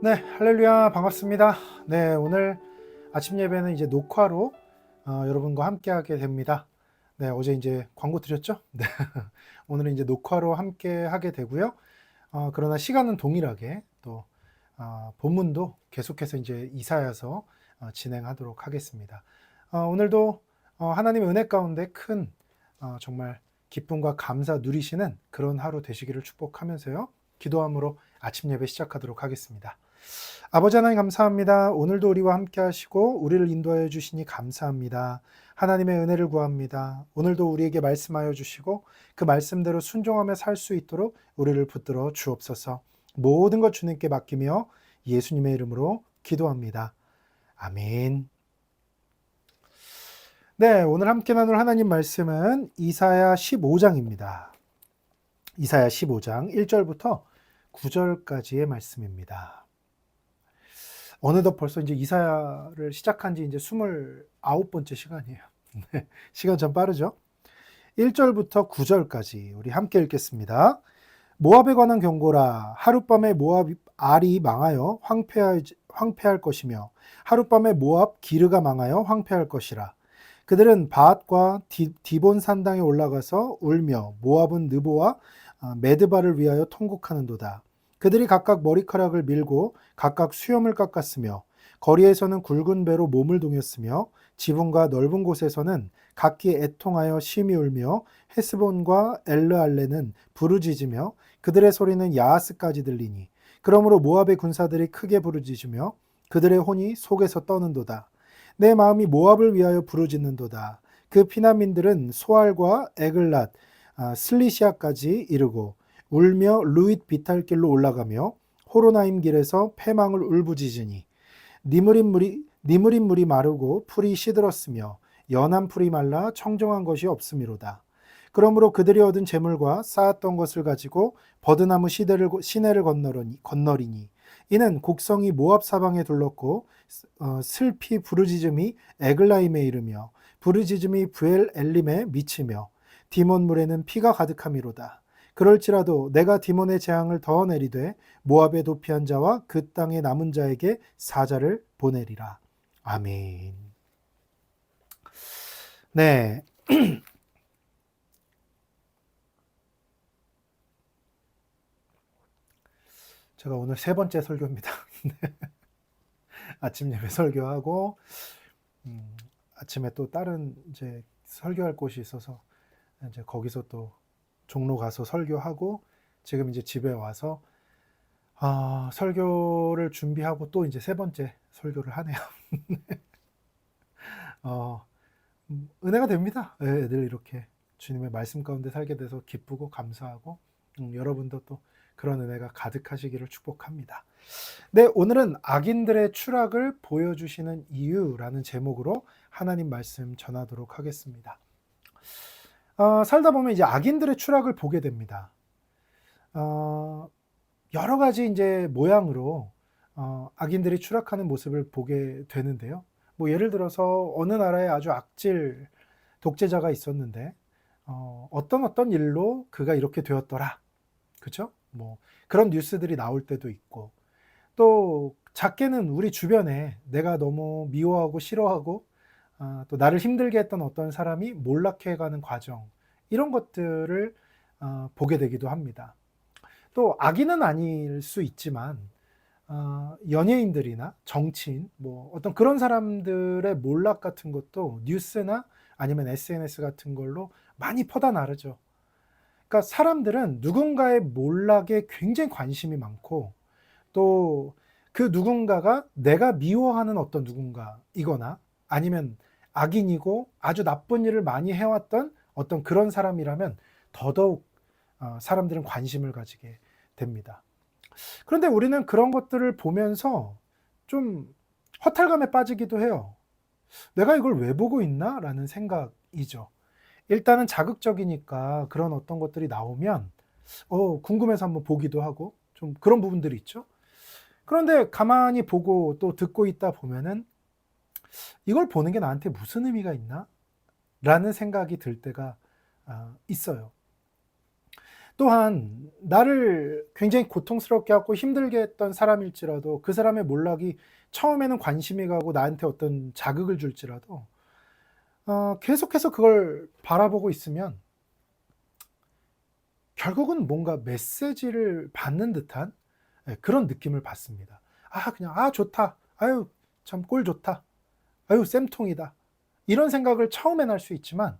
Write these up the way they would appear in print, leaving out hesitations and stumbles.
네, 할렐루야, 반갑습니다. 네, 오늘 아침 예배는 이제 녹화로 여러분과 함께 하게 됩니다. 네, 어제 이제 광고 드렸죠? 네, 오늘은 이제 녹화로 함께 하게 되고요. 그러나 시간은 동일하게 또 본문도 계속해서 이제 이사야서 진행하도록 하겠습니다. 오늘도 하나님의 은혜 가운데 큰 정말 기쁨과 감사 누리시는 그런 하루 되시기를 축복하면서요. 기도함으로 아침 예배 시작하도록 하겠습니다. 아버지 하나님 감사합니다. 오늘도 우리와 함께 하시고 우리를 인도하여 주시니 감사합니다. 하나님의 은혜를 구합니다. 오늘도 우리에게 말씀하여 주시고 그 말씀대로 순종하며 살 수 있도록 우리를 붙들어 주옵소서. 모든 것 주님께 맡기며 예수님의 이름으로 기도합니다. 아멘. 네, 오늘 함께 나눌 하나님 말씀은 이사야 15장입니다. 이사야 15장 1절부터 9절까지의 말씀입니다. 어느덧 벌써 이제 이사야를 시작한 지 이제 29번째 시간이에요. 네, 시간 참 빠르죠? 1절부터 9절까지 우리 함께 읽겠습니다. 모압에 관한 경고라. 하룻밤에 모압 알이 망하여 황폐할 것이며 하룻밤에 모압 기르가 망하여 황폐할 것이라. 그들은 바앗과 디본 산당에 올라가서 울며 모압은 느보와 메드바를 위하여 통곡하는도다. 그들이 각각 머리카락을 밀고 각각 수염을 깎았으며 거리에서는 굵은 배로 몸을 동였으며 지붕과 넓은 곳에서는 각기 애통하여 심히 울며 헤스본과 엘르알레는 부르짖으며 그들의 소리는 야하스까지 들리니 그러므로 모압의 군사들이 크게 부르짖으며 그들의 혼이 속에서 떠는도다. 내 마음이 모압을 위하여 부르짖는도다. 그 피난민들은 소알과 에글랏, 슬리시아까지 이르고 울며 루잇 비탈길로 올라가며 호로나임 길에서 패망을 울부짖으니 니무린 물이 마르고 풀이 시들었으며 연한 풀이 말라 청정한 것이 없음이로다. 그러므로 그들이 얻은 재물과 쌓았던 것을 가지고 버드나무 시내를 건너리니 이는 곡성이 모압 사방에 둘렀고 슬피 부르짖음이 에글라임에 이르며 부르짖음이 부엘 엘림에 미치며 디몬 물에는 피가 가득함이로다. 그럴지라도 내가 디몬의 재앙을 더 내리되 모압에 도피한 자와 그 땅에 남은 자에게 사자를 보내리라. 아멘. 네. 제가 오늘 세 번째 설교입니다. 아침 예배 설교하고 아침에 또 다른 이제 설교할 곳이 있어서 이제 거기서 또 종로 가서 설교하고 지금 이제 집에 와서 설교를 준비하고 또 이제 세 번째 설교를 하네요. 어, 은혜가 됩니다. 네, 늘 이렇게 주님의 말씀 가운데 살게 돼서 기쁘고 감사하고 여러분도 또 그런 은혜가 가득하시기를 축복합니다. 네, 오늘은 악인들의 추락을 보여주시는 이유라는 제목으로 하나님 말씀 전하도록 하겠습니다. 살다 보면 이제 악인들의 추락을 보게 됩니다. 여러 가지 이제 모양으로 악인들이 추락하는 모습을 보게 되는데요. 뭐 예를 들어서 어느 나라에 아주 악질 독재자가 있었는데 어떤 일로 그가 이렇게 되었더라. 그렇죠? 뭐 그런 뉴스들이 나올 때도 있고 또 작게는 우리 주변에 내가 너무 미워하고 싫어하고 또 나를 힘들게 했던 어떤 사람이 몰락해가는 과정 이런 것들을 보게 되기도 합니다. 또 악인은 아닐 수 있지만 연예인들이나 정치인 뭐 어떤 그런 사람들의 몰락 같은 것도 뉴스나 아니면 SNS 같은 걸로 많이 퍼다 나르죠. 그러니까 사람들은 누군가의 몰락에 굉장히 관심이 많고 또 그 누군가가 내가 미워하는 어떤 누군가이거나 아니면 악인이고 아주 나쁜 일을 많이 해왔던 어떤 그런 사람이라면 더더욱 사람들은 관심을 가지게 됩니다. 그런데 우리는 그런 것들을 보면서 좀 허탈감에 빠지기도 해요. 내가 이걸 왜 보고 있나? 라는 생각이죠. 일단은 자극적이니까 그런 어떤 것들이 나오면 궁금해서 한번 보기도 하고 좀 그런 부분들이 있죠. 그런데 가만히 보고 또 듣고 있다 보면은 이걸 보는 게 나한테 무슨 의미가 있나? 라는 생각이 들 때가 있어요. 또한 나를 굉장히 고통스럽게 하고 힘들게 했던 사람일지라도 그 사람의 몰락이 처음에는 관심이 가고 나한테 어떤 자극을 줄지라도 계속해서 그걸 바라보고 있으면 결국은 뭔가 메시지를 받는 듯한 그런 느낌을 받습니다. 그냥 좋다. 아유, 참 꼴 좋다. 아유, 쌤통이다. 이런 생각을 처음엔 할 수 있지만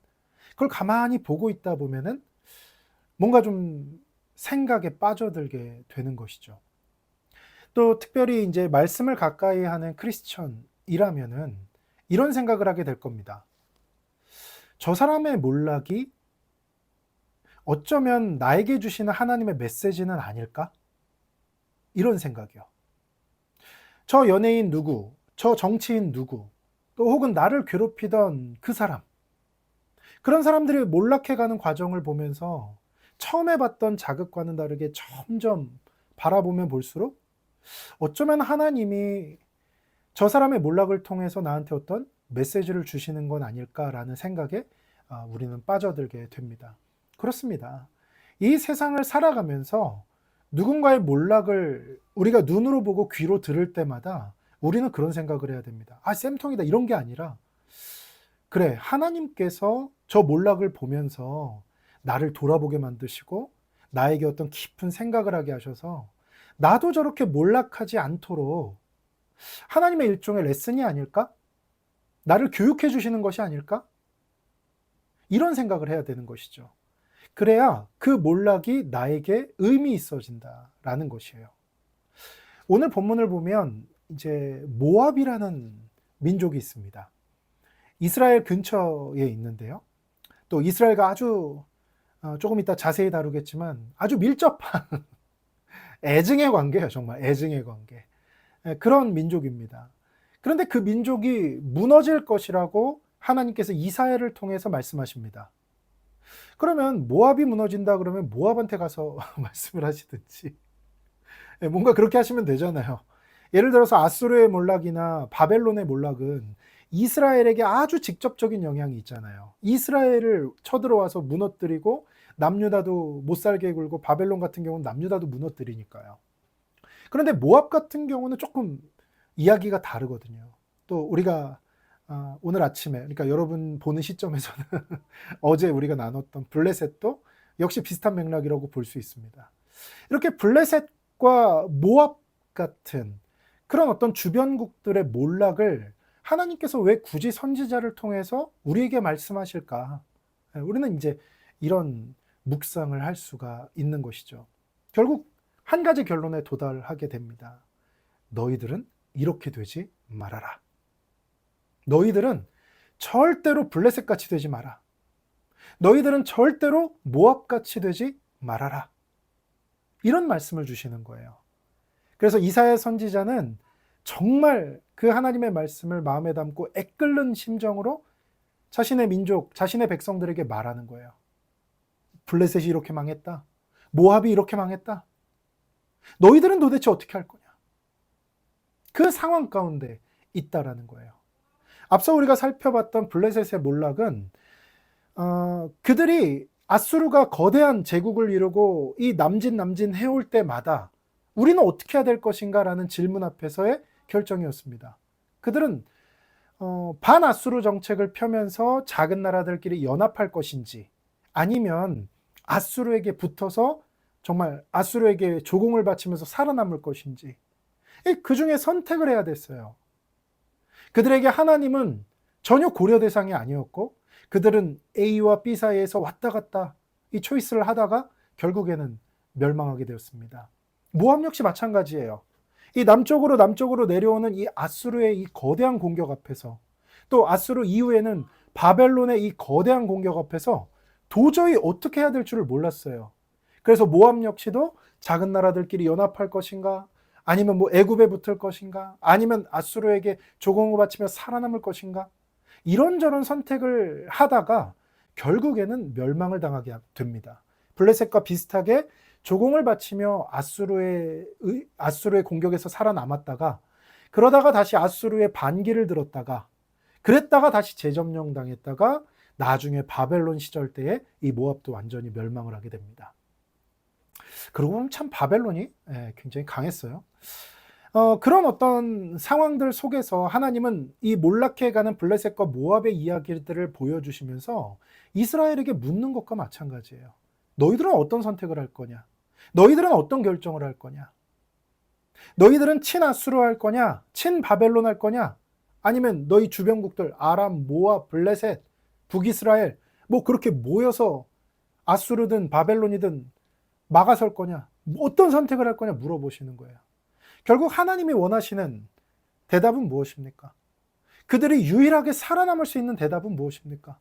그걸 가만히 보고 있다 보면은 뭔가 좀 생각에 빠져들게 되는 것이죠. 또 특별히 이제 말씀을 가까이 하는 크리스천이라면은 이런 생각을 하게 될 겁니다. 저 사람의 몰락이 어쩌면 나에게 주시는 하나님의 메시지는 아닐까? 이런 생각이요. 저 연예인 누구, 저 정치인 누구, 또 혹은 나를 괴롭히던 그 사람, 그런 사람들이 몰락해가는 과정을 보면서 처음에 봤던 자극과는 다르게 점점 바라보면 볼수록 어쩌면 하나님이 저 사람의 몰락을 통해서 나한테 어떤 메시지를 주시는 건 아닐까라는 생각에 우리는 빠져들게 됩니다. 그렇습니다. 이 세상을 살아가면서 누군가의 몰락을 우리가 눈으로 보고 귀로 들을 때마다 우리는 그런 생각을 해야 됩니다. 쌤통이다 이런 게 아니라 그래, 하나님께서 저 몰락을 보면서 나를 돌아보게 만드시고 나에게 어떤 깊은 생각을 하게 하셔서 나도 저렇게 몰락하지 않도록 하나님의 일종의 레슨이 아닐까? 나를 교육해 주시는 것이 아닐까? 이런 생각을 해야 되는 것이죠. 그래야 그 몰락이 나에게 의미 있어진다라는 것이에요. 오늘 본문을 보면 이제 모압이라는 민족이 있습니다. 이스라엘 근처에 있는데요. 또 이스라엘과 아주 조금 이따 자세히 다루겠지만 아주 밀접한 애증의 관계예요. 정말 애증의 관계. 그런 민족입니다. 그런데 그 민족이 무너질 것이라고 하나님께서 이사야를 통해서 말씀하십니다. 그러면 모압이 무너진다 그러면 모압한테 가서 말씀을 하시든지 뭔가 그렇게 하시면 되잖아요. 예를 들어서 아수르의 몰락이나 바벨론의 몰락은 이스라엘에게 아주 직접적인 영향이 있잖아요. 이스라엘을 쳐들어와서 무너뜨리고 남유다도 못 살게 굴고 바벨론 같은 경우는 남유다도 무너뜨리니까요. 그런데 모압 같은 경우는 조금 이야기가 다르거든요. 또 우리가 오늘 아침에, 그러니까 여러분 보는 시점에서는 어제 우리가 나눴던 블레셋도 역시 비슷한 맥락이라고 볼 수 있습니다. 이렇게 블레셋과 모압 같은 그런 어떤 주변국들의 몰락을 하나님께서 왜 굳이 선지자를 통해서 우리에게 말씀하실까? 우리는 이제 이런 묵상을 할 수가 있는 것이죠. 결국 한 가지 결론에 도달하게 됩니다. 너희들은 이렇게 되지 말아라. 너희들은 절대로 블레셋같이 되지 마라. 너희들은 절대로 모압같이 되지 말아라. 이런 말씀을 주시는 거예요. 그래서 이사야 선지자는 정말 그 하나님의 말씀을 마음에 담고 애끓는 심정으로 자신의 민족, 자신의 백성들에게 말하는 거예요. 블레셋이 이렇게 망했다. 모압이 이렇게 망했다. 너희들은 도대체 어떻게 할 거냐? 그 상황 가운데 있다라는 거예요. 앞서 우리가 살펴봤던 블레셋의 몰락은 그들이 아수르가 거대한 제국을 이루고 이 남진 해올 때마다 우리는 어떻게 해야 될 것인가 라는 질문 앞에서의 결정이었습니다. 그들은 반아수르 정책을 펴면서 작은 나라들끼리 연합할 것인지 아니면 아수르에게 붙어서 정말 아수르에게 조공을 바치면서 살아남을 것인지 그 중에 선택을 해야 됐어요. 그들에게 하나님은 전혀 고려 대상이 아니었고 그들은 A와 B 사이에서 왔다 갔다 이 초이스를 하다가 결국에는 멸망하게 되었습니다. 모압 역시 마찬가지예요. 이 남쪽으로 내려오는 이 아수르의 이 거대한 공격 앞에서 또 아수르 이후에는 바벨론의 이 거대한 공격 앞에서 도저히 어떻게 해야 될 줄을 몰랐어요. 그래서 모압 역시도 작은 나라들끼리 연합할 것인가 아니면 애굽에 붙을 것인가 아니면 아수르에게 조공을 바치며 살아남을 것인가 이런저런 선택을 하다가 결국에는 멸망을 당하게 됩니다. 블레셋과 비슷하게 조공을 바치며 아수르의 공격에서 살아남았다가 그러다가 다시 아수르의 반기를 들었다가 그랬다가 다시 재점령 당했다가 나중에 바벨론 시절 때에 이 모압도 완전히 멸망을 하게 됩니다. 그러고 보면 참 바벨론이 굉장히 강했어요. 그런 어떤 상황들 속에서 하나님은 이 몰락해가는 블레셋과 모압의 이야기들을 보여주시면서 이스라엘에게 묻는 것과 마찬가지예요. 너희들은 어떤 선택을 할 거냐? 너희들은 어떤 결정을 할 거냐? 너희들은 친아수르 할 거냐? 친바벨론 할 거냐? 아니면 너희 주변국들 아람, 모압, 블레셋, 북이스라엘 뭐 그렇게 모여서 아수르든 바벨론이든 막아설 거냐? 어떤 선택을 할 거냐 물어보시는 거예요. 결국 하나님이 원하시는 대답은 무엇입니까? 그들이 유일하게 살아남을 수 있는 대답은 무엇입니까?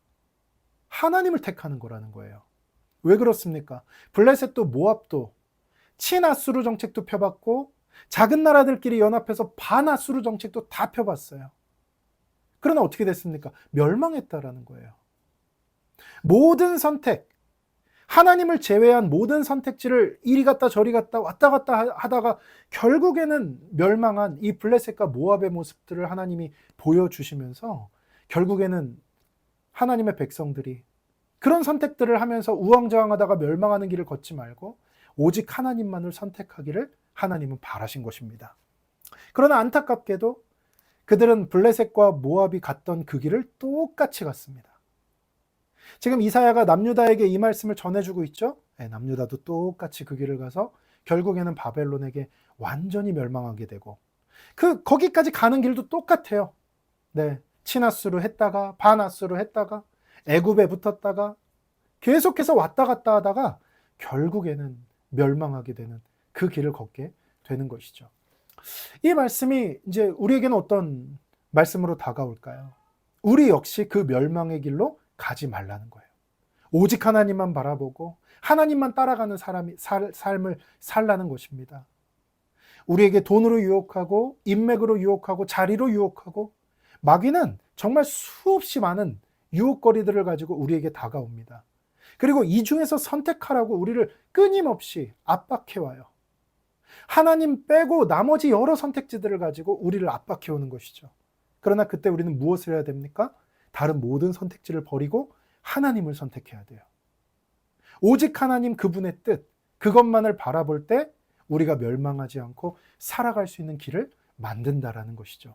하나님을 택하는 거라는 거예요. 왜 그렇습니까? 블레셋도 모압도 친아수르 정책도 펴봤고 작은 나라들끼리 연합해서 반아수르 정책도 다 펴봤어요. 그러나 어떻게 됐습니까? 멸망했다라는 거예요. 모든 선택, 하나님을 제외한 모든 선택지를 이리 갔다 저리 갔다 왔다 갔다 하다가 결국에는 멸망한 이 블레셋과 모압의 모습들을 하나님이 보여주시면서 결국에는 하나님의 백성들이 그런 선택들을 하면서 우왕좌왕하다가 멸망하는 길을 걷지 말고 오직 하나님만을 선택하기를 하나님은 바라신 것입니다. 그러나 안타깝게도 그들은 블레셋과 모압이 갔던 그 길을 똑같이 갔습니다. 지금 이사야가 남유다에게 이 말씀을 전해주고 있죠. 남유다도 똑같이 그 길을 가서 결국에는 바벨론에게 완전히 멸망하게 되고 거기까지 가는 길도 똑같아요. 친아수르 했다가 반아수르 했다가 애굽에 붙었다가 계속해서 왔다 갔다 하다가 결국에는 멸망하게 되는 그 길을 걷게 되는 것이죠. 이 말씀이 이제 우리에게는 어떤 말씀으로 다가올까요? 우리 역시 그 멸망의 길로 가지 말라는 거예요. 오직 하나님만 바라보고 하나님만 따라가는 삶을 살라는 것입니다. 우리에게 돈으로 유혹하고 인맥으로 유혹하고 자리로 유혹하고 마귀는 정말 수없이 많은 유혹거리들을 가지고 우리에게 다가옵니다. 그리고 이 중에서 선택하라고 우리를 끊임없이 압박해와요. 하나님 빼고 나머지 여러 선택지들을 가지고 우리를 압박해오는 것이죠. 그러나 그때 우리는 무엇을 해야 됩니까? 다른 모든 선택지를 버리고 하나님을 선택해야 돼요. 오직 하나님 그분의 뜻, 그것만을 바라볼 때 우리가 멸망하지 않고 살아갈 수 있는 길을 만든다라는 것이죠.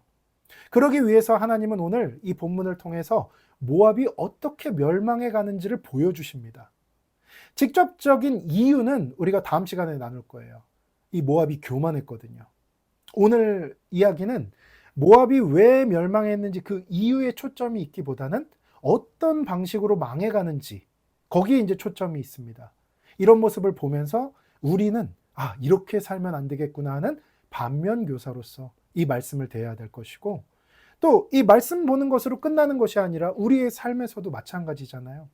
그러기 위해서 하나님은 오늘 이 본문을 통해서 모압이 어떻게 멸망해 가는지를 보여주십니다. 직접적인 이유는 우리가 다음 시간에 나눌 거예요. 이 모압이 교만했거든요. 오늘 이야기는 모압이 왜 멸망했는지 그 이유에 초점이 있기보다는 어떤 방식으로 망해가는지 거기에 이제 초점이 있습니다. 이런 모습을 보면서 우리는 이렇게 살면 안 되겠구나 하는 반면교사로서 이 말씀을 대해야 될 것이고 또 이 말씀 보는 것으로 끝나는 것이 아니라 우리의 삶에서도 마찬가지잖아요.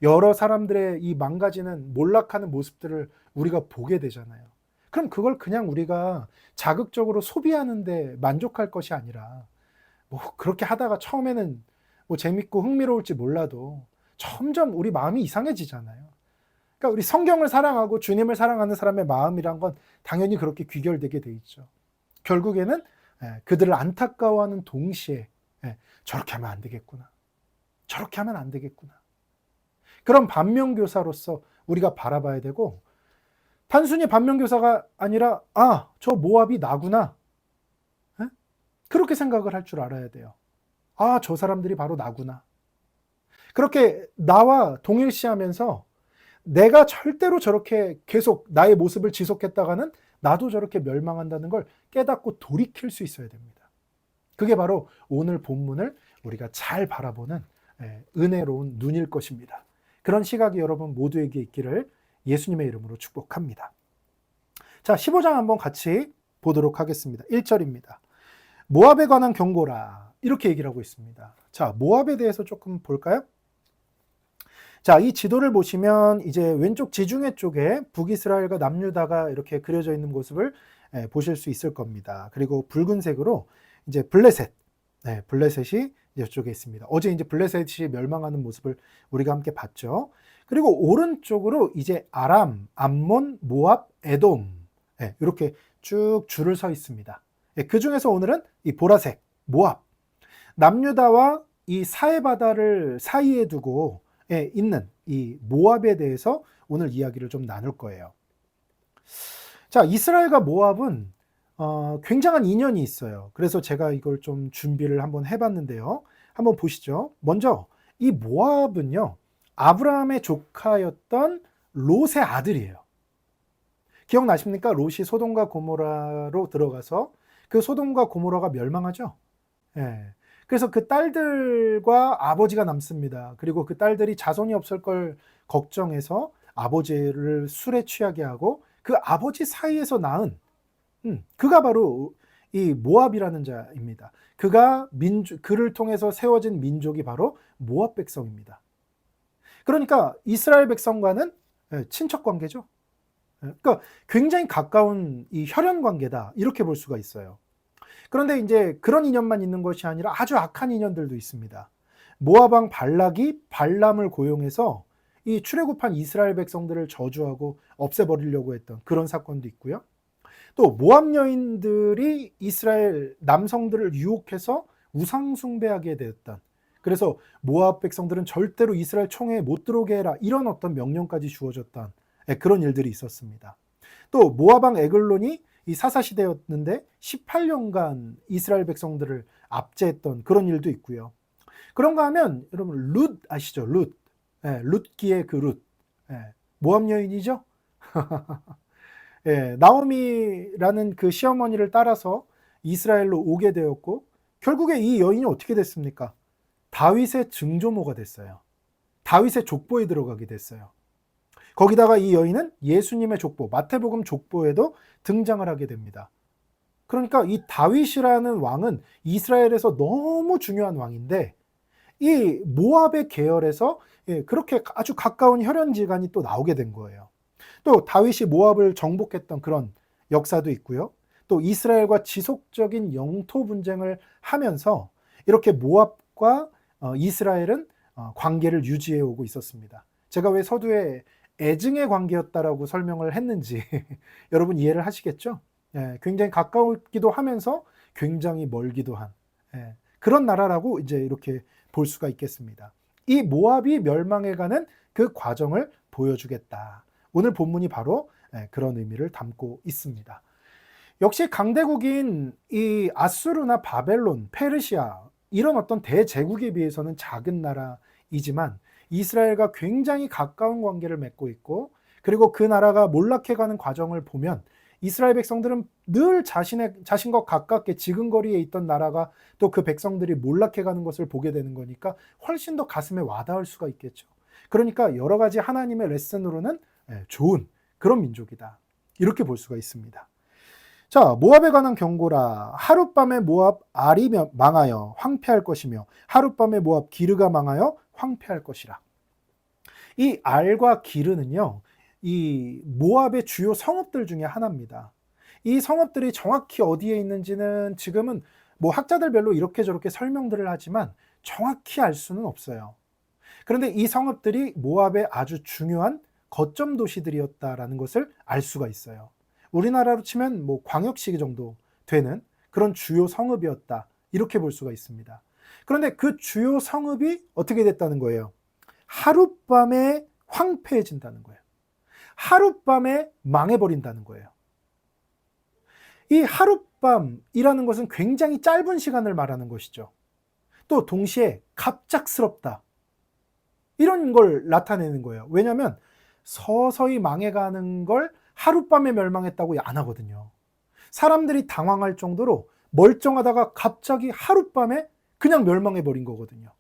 여러 사람들의 이 망가지는 몰락하는 모습들을 우리가 보게 되잖아요. 그럼 그걸 그냥 우리가 자극적으로 소비하는데 만족할 것이 아니라 그렇게 하다가 처음에는 재밌고 흥미로울지 몰라도 점점 우리 마음이 이상해지잖아요. 그러니까 우리 성경을 사랑하고 주님을 사랑하는 사람의 마음이란 건 당연히 그렇게 귀결되게 돼 있죠. 결국에는 그들을 안타까워하는 동시에 저렇게 하면 안 되겠구나. 저렇게 하면 안 되겠구나. 그런 반면교사로서 우리가 바라봐야 되고 단순히 반면교사가 아니라 저 모압이 나구나. 그렇게 생각을 할 줄 알아야 돼요. 저 사람들이 바로 나구나. 그렇게 나와 동일시하면서 내가 절대로 저렇게 계속 나의 모습을 지속했다가는 나도 저렇게 멸망한다는 걸 깨닫고 돌이킬 수 있어야 됩니다. 그게 바로 오늘 본문을 우리가 잘 바라보는 은혜로운 눈일 것입니다. 그런 시각이 여러분 모두에게 있기를 예수님의 이름으로 축복합니다. 자, 15장 한번 같이 보도록 하겠습니다. 1절입니다. 모압에 관한 경고라. 이렇게 얘기를 하고 있습니다. 자, 모압에 대해서 조금 볼까요? 자, 이 지도를 보시면 이제 왼쪽 지중해 쪽에 북이스라엘과 남유다가 이렇게 그려져 있는 모습을 보실 수 있을 겁니다. 그리고 붉은색으로 이제 블레셋이 이쪽에 있습니다. 어제 이제 블레셋이 멸망하는 모습을 우리가 함께 봤죠. 그리고 오른쪽으로 이제 아람, 암몬, 모압, 에돔 이렇게 쭉 줄을 서 있습니다. 그 중에서 오늘은 이 보라색 모압, 남유다와 이 사해 바다를 사이에 두고 있는 이 모압에 대해서 오늘 이야기를 좀 나눌 거예요. 자, 이스라엘과 모압은 굉장한 인연이 있어요. 그래서 제가 이걸 좀 준비를 한번 해봤는데요. 한번 보시죠. 먼저 이 모압은요, 아브라함의 조카였던 롯의 아들이에요. 기억나십니까? 롯이 소돔과 고모라로 들어가서 그 소돔과 고모라가 멸망하죠. 예. 그래서 그 딸들과 아버지가 남습니다. 그리고 그 딸들이 자손이 없을 걸 걱정해서 아버지를 술에 취하게 하고 그 아버지 사이에서 낳은 그가 바로 이 모압이라는 자입니다. 그를 통해서 세워진 민족이 바로 모압 백성입니다. 그러니까 이스라엘 백성과는 친척 관계죠. 그러니까 굉장히 가까운 이 혈연 관계다. 이렇게 볼 수가 있어요. 그런데 이제 그런 인연만 있는 것이 아니라 아주 악한 인연들도 있습니다. 모압 왕 발락이 발람을 고용해서 이 출애굽한 이스라엘 백성들을 저주하고 없애버리려고 했던 그런 사건도 있고요. 또 모압 여인들이 이스라엘 남성들을 유혹해서 우상 숭배하게 되었던, 그래서 모압 백성들은 절대로 이스라엘 총회에 못 들어오게 해라, 이런 어떤 명령까지 주어졌던 그런 일들이 있었습니다. 또 모압 왕 에글론이 이 사사 시대였는데 18년간 이스라엘 백성들을 압제했던 그런 일도 있고요. 그런가 하면 여러분 룻 아시죠? 룻. 룻기의 그 룻. 모압 여인이죠? 나오미라는 그 시어머니를 따라서 이스라엘로 오게 되었고, 결국에 이 여인이 어떻게 됐습니까? 다윗의 증조모가 됐어요. 다윗의 족보에 들어가게 됐어요. 거기다가 이 여인은 예수님의 족보, 마태복음 족보에도 등장을 하게 됩니다. 그러니까 이 다윗이라는 왕은 이스라엘에서 너무 중요한 왕인데, 이 모압의 계열에서 그렇게 아주 가까운 혈연지간이 또 나오게 된 거예요. 또 다윗이 모압을 정복했던 그런 역사도 있고요. 또 이스라엘과 지속적인 영토 분쟁을 하면서 이렇게 모압과 이스라엘은 관계를 유지해 오고 있었습니다. 제가 왜 서두에 애증의 관계였다라고 설명을 했는지 여러분 이해를 하시겠죠? 굉장히 가까우기도 하면서 굉장히 멀기도 한 그런 나라라고 이제 이렇게 볼 수가 있겠습니다. 이 모압이 멸망해가는 그 과정을 보여주겠다. 오늘 본문이 바로 그런 의미를 담고 있습니다. 역시 강대국인 이 아수르나 바벨론, 페르시아 이런 어떤 대제국에 비해서는 작은 나라이지만 이스라엘과 굉장히 가까운 관계를 맺고 있고, 그리고 그 나라가 몰락해가는 과정을 보면 이스라엘 백성들은 늘 자신과 가깝게 지근거리에 있던 나라가 또 그 백성들이 몰락해가는 것을 보게 되는 거니까 훨씬 더 가슴에 와닿을 수가 있겠죠. 그러니까 여러 가지 하나님의 레슨으로는 좋은 그런 민족이다. 이렇게 볼 수가 있습니다. 자, 모압에 관한 경고라. 하룻밤에 모압 알이 망하여 황폐할 것이며 하룻밤에 모압 기르가 망하여 황폐할 것이라. 이 알과 기르는요, 이 모압의 주요 성읍들 중에 하나입니다. 이 성읍들이 정확히 어디에 있는지는 지금은 뭐 학자들별로 이렇게 저렇게 설명들을 하지만 정확히 알 수는 없어요. 그런데 이 성읍들이 모압의 아주 중요한 거점 도시들이었다라는 것을 알 수가 있어요. 우리나라로 치면 뭐 광역시 정도 되는 그런 주요 성읍이었다, 이렇게 볼 수가 있습니다. 그런데 그 주요 성읍이 어떻게 됐다는 거예요? 하룻밤에 황폐해진다는 거예요. 하룻밤에 망해버린다는 거예요. 이 하룻밤이라는 것은 굉장히 짧은 시간을 말하는 것이죠. 또 동시에 갑작스럽다, 이런 걸 나타내는 거예요. 왜냐하면 서서히 망해가는 걸 하룻밤에 멸망했다고 안 하거든요. 사람들이 당황할 정도로 멀쩡하다가 갑자기 하룻밤에 그냥 멸망해버린 거거든요.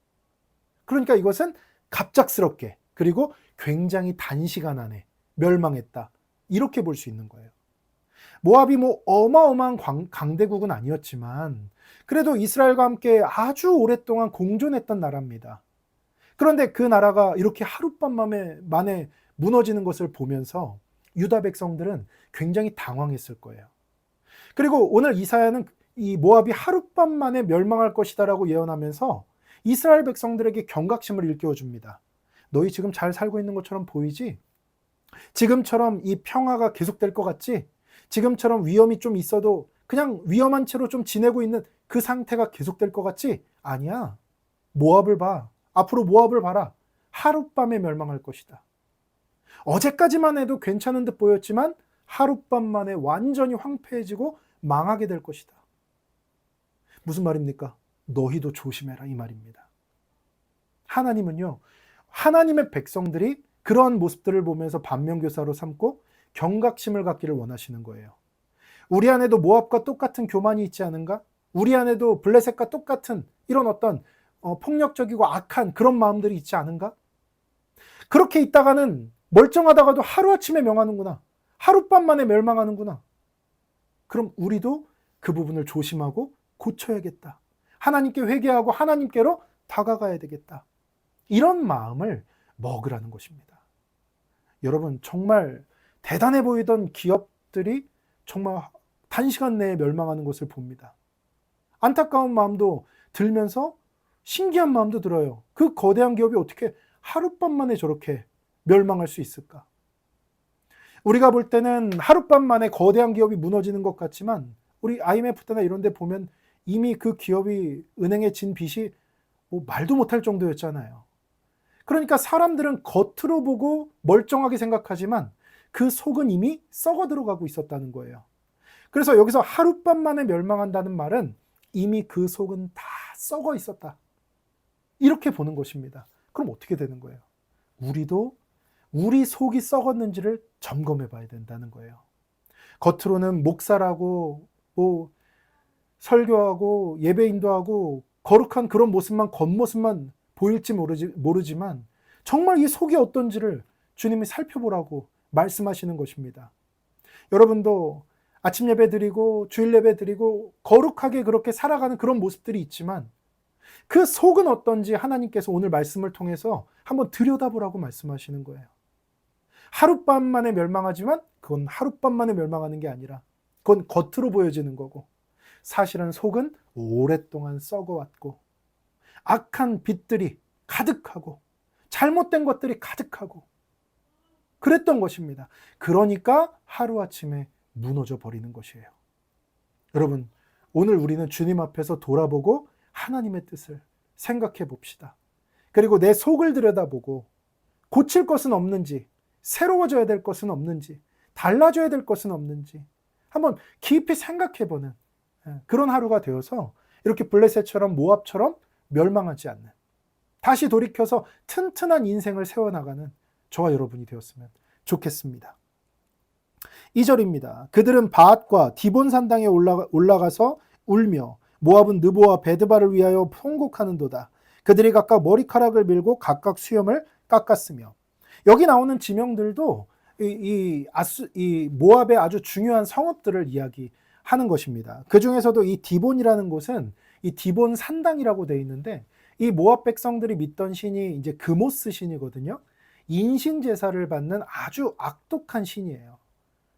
그러니까 이것은 갑작스럽게, 그리고 굉장히 단시간 안에 멸망했다, 이렇게 볼 수 있는 거예요. 모압이 뭐 어마어마한 강대국은 아니었지만 그래도 이스라엘과 함께 아주 오랫동안 공존했던 나라입니다. 그런데 그 나라가 이렇게 하룻밤 만에 무너지는 것을 보면서 유다 백성들은 굉장히 당황했을 거예요. 그리고 오늘 이사야는 이 모압이 하룻밤 만에 멸망할 것이다라고 예언하면서 이스라엘 백성들에게 경각심을 일깨워줍니다. 너희 지금 잘 살고 있는 것처럼 보이지? 지금처럼 이 평화가 계속될 것 같지? 지금처럼 위험이 좀 있어도 그냥 위험한 채로 좀 지내고 있는 그 상태가 계속될 것 같지? 아니야. 모압을 봐. 앞으로 모압을 봐라. 하룻밤에 멸망할 것이다. 어제까지만 해도 괜찮은 듯 보였지만 하룻밤 만에 완전히 황폐해지고 망하게 될 것이다. 무슨 말입니까? 너희도 조심해라 이 말입니다. 하나님은요, 하나님의 백성들이 그러한 모습들을 보면서 반면교사로 삼고 경각심을 갖기를 원하시는 거예요. 우리 안에도 모압과 똑같은 교만이 있지 않은가? 우리 안에도 블레셋과 똑같은 이런 어떤 폭력적이고 악한 그런 마음들이 있지 않은가? 그렇게 있다가는 멀쩡하다가도 하루아침에 명하는구나. 하룻밤 만에 멸망하는구나. 그럼 우리도 그 부분을 조심하고 고쳐야겠다. 하나님께 회개하고 하나님께로 다가가야 되겠다. 이런 마음을 먹으라는 것입니다. 여러분, 정말 대단해 보이던 기업들이 정말 단시간 내에 멸망하는 것을 봅니다. 안타까운 마음도 들면서 신기한 마음도 들어요. 그 거대한 기업이 어떻게 하룻밤 만에 저렇게 멸망할 수 있을까? 우리가 볼 때는 하룻밤 만에 거대한 기업이 무너지는 것 같지만 우리 IMF 때나 이런 데 보면 이미 그 기업이 은행에 진 빚이 뭐 말도 못할 정도였잖아요. 그러니까 사람들은 겉으로 보고 멀쩡하게 생각하지만 그 속은 이미 썩어 들어가고 있었다는 거예요. 그래서 여기서 하룻밤 만에 멸망한다는 말은 이미 그 속은 다 썩어 있었다. 이렇게 보는 것입니다. 그럼 어떻게 되는 거예요? 우리도 우리 속이 썩었는지를 점검해 봐야 된다는 거예요. 겉으로는 목사라고 뭐 설교하고 예배인도 하고 거룩한 그런 모습만 겉모습만 보일지 모르지만 정말 이 속이 어떤지를 주님이 살펴보라고 말씀하시는 것입니다. 여러분도 아침 예배 드리고 주일 예배 드리고 거룩하게 그렇게 살아가는 그런 모습들이 있지만 그 속은 어떤지 하나님께서 오늘 말씀을 통해서 한번 들여다보라고 말씀하시는 거예요. 하룻밤 만에 멸망하지만 그건 하룻밤 만에 멸망하는 게 아니라 그건 겉으로 보여지는 거고 사실은 속은 오랫동안 썩어왔고 악한 빛들이 가득하고 잘못된 것들이 가득하고 그랬던 것입니다. 그러니까 하루아침에 무너져 버리는 것이에요. 여러분, 오늘 우리는 주님 앞에서 돌아보고 하나님의 뜻을 생각해 봅시다. 그리고 내 속을 들여다보고 고칠 것은 없는지, 새로워져야 될 것은 없는지, 달라져야 될 것은 없는지 한번 깊이 생각해 보는 그런 하루가 되어서 이렇게 블레셋처럼 모압처럼 멸망하지 않는, 다시 돌이켜서 튼튼한 인생을 세워나가는 저와 여러분이 되었으면 좋겠습니다. 2절입니다. 그들은 바앗과 디본 산당에 올라가서 울며 모압은 느보와 베드바를 위하여 통곡하는도다. 그들이 각각 머리카락을 밀고 각각 수염을 깎았으며. 여기 나오는 지명들도 이 모압의 아주 중요한 성읍들을 이야기하는 것입니다. 그 중에서도 이 디본이라는 곳은 이 디본 산당이라고 되어 있는데 이 모압 백성들이 믿던 신이 이제 그모스 신이거든요. 인신 제사를 받는 아주 악독한 신이에요.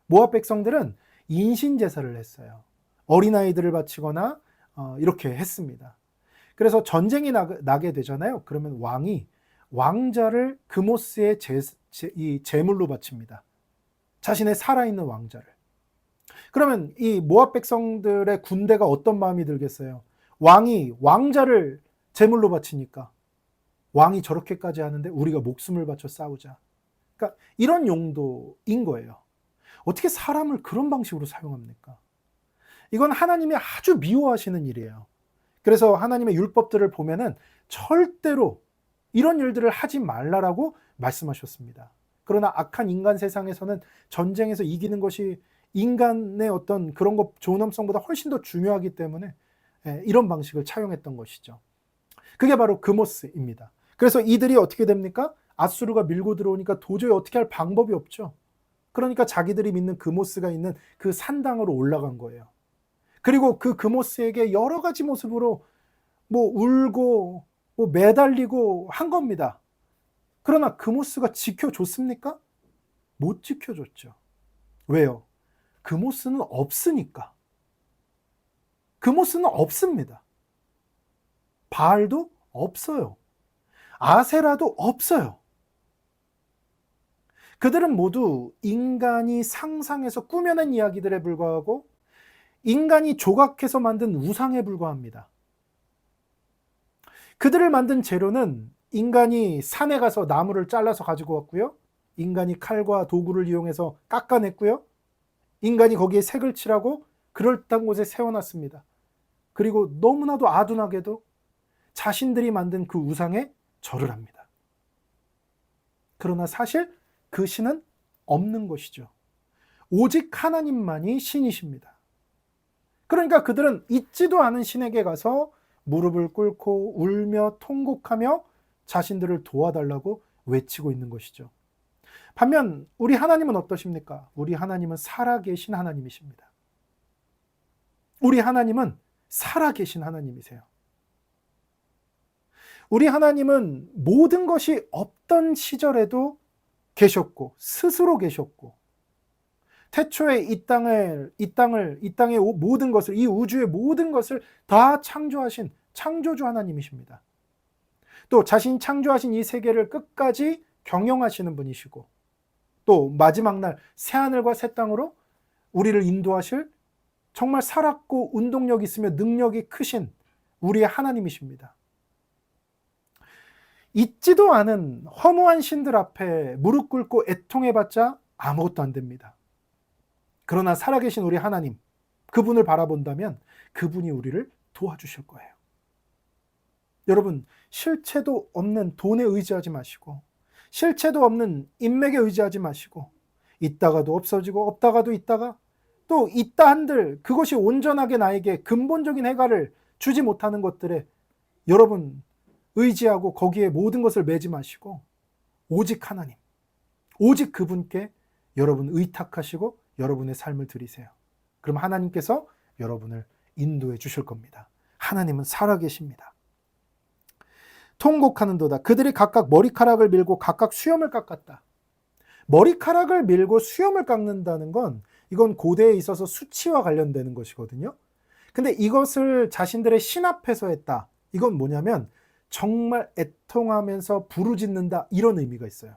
모압 백성들은 인신 제사를 했어요. 어린아이들을 바치거나 이렇게 했습니다. 그래서 전쟁이 나게 되잖아요. 그러면 왕이 왕자를 그모스의 제물로 바칩니다. 자신의 살아있는 왕자를. 그러면 이 모압 백성들의 군대가 어떤 마음이 들겠어요? 왕이 왕자를 제물로 바치니까 왕이 저렇게까지 하는데 우리가 목숨을 바쳐 싸우자. 그러니까 이런 용도인 거예요. 어떻게 사람을 그런 방식으로 사용합니까? 이건 하나님이 아주 미워하시는 일이에요. 그래서 하나님의 율법들을 보면은 절대로 이런 일들을 하지 말라라고 말씀하셨습니다. 그러나 악한 인간 세상에서는 전쟁에서 이기는 것이 인간의 어떤 그런 것 존엄성보다 훨씬 더 중요하기 때문에 이런 방식을 차용했던 것이죠. 그게 바로 그모스입니다. 그래서 이들이 어떻게 됩니까? 아수르가 밀고 들어오니까 도저히 어떻게 할 방법이 없죠. 그러니까 자기들이 믿는 그모스가 있는 그 산당으로 올라간 거예요. 그리고 그 그모스에게 여러 가지 모습으로 뭐 울고 뭐 매달리고 한 겁니다. 그러나 그모스가 지켜줬습니까? 못 지켜줬죠. 왜요? 그모스는 없으니까. 그모스는 없습니다. 바알도 없어요. 아세라도 없어요. 그들은 모두 인간이 상상해서 꾸며낸 이야기들에 불과하고 인간이 조각해서 만든 우상에 불과합니다. 그들을 만든 재료는 인간이 산에 가서 나무를 잘라서 가지고 왔고요. 인간이 칼과 도구를 이용해서 깎아냈고요. 인간이 거기에 색을 칠하고 그럴듯한 곳에 세워놨습니다. 그리고 너무나도 아둔하게도 자신들이 만든 그 우상에 절을 합니다. 그러나 사실 그 신은 없는 것이죠. 오직 하나님만이 신이십니다. 그러니까 그들은 있지도 않은 신에게 가서 무릎을 꿇고 울며 통곡하며 자신들을 도와달라고 외치고 있는 것이죠. 반면 우리 하나님은 어떠십니까? 우리 하나님은 살아계신 하나님이십니다. 우리 하나님은 살아계신 하나님이세요. 우리 하나님은 모든 것이 없던 시절에도 계셨고 스스로 계셨고 태초에 이 땅의 모든 것을, 이 우주의 모든 것을 다 창조하신 창조주 하나님이십니다. 또 자신 창조하신 이 세계를 끝까지 경영하시는 분이시고 또 마지막 날 새하늘과 새 땅으로 우리를 인도하실 정말 살았고 운동력 있으며 능력이 크신 우리의 하나님이십니다. 있지도 않은 허무한 신들 앞에 무릎 꿇고 애통해봤자 아무것도 안 됩니다. 그러나 살아계신 우리 하나님, 그분을 바라본다면 그분이 우리를 도와주실 거예요. 여러분, 실체도 없는 돈에 의지하지 마시고 실체도 없는 인맥에 의지하지 마시고 있다가도 없어지고 없다가도 있다가 또 있다 한들 그것이 온전하게 나에게 근본적인 해결을 주지 못하는 것들에 여러분 의지하고 거기에 모든 것을 매지 마시고 오직 하나님, 오직 그분께 여러분 의탁하시고 여러분의 삶을 드리세요. 그럼 하나님께서 여러분을 인도해 주실 겁니다. 하나님은 살아계십니다. 통곡하는도다. 그들이 각각 머리카락을 밀고 각각 수염을 깎았다. 머리카락을 밀고 수염을 깎는다는 건 이건 고대에 있어서 수치와 관련되는 것이거든요. 근데 이것을 자신들의 신 앞에서 했다. 이건 뭐냐면 정말 애통하면서 부르짖는다 이런 의미가 있어요.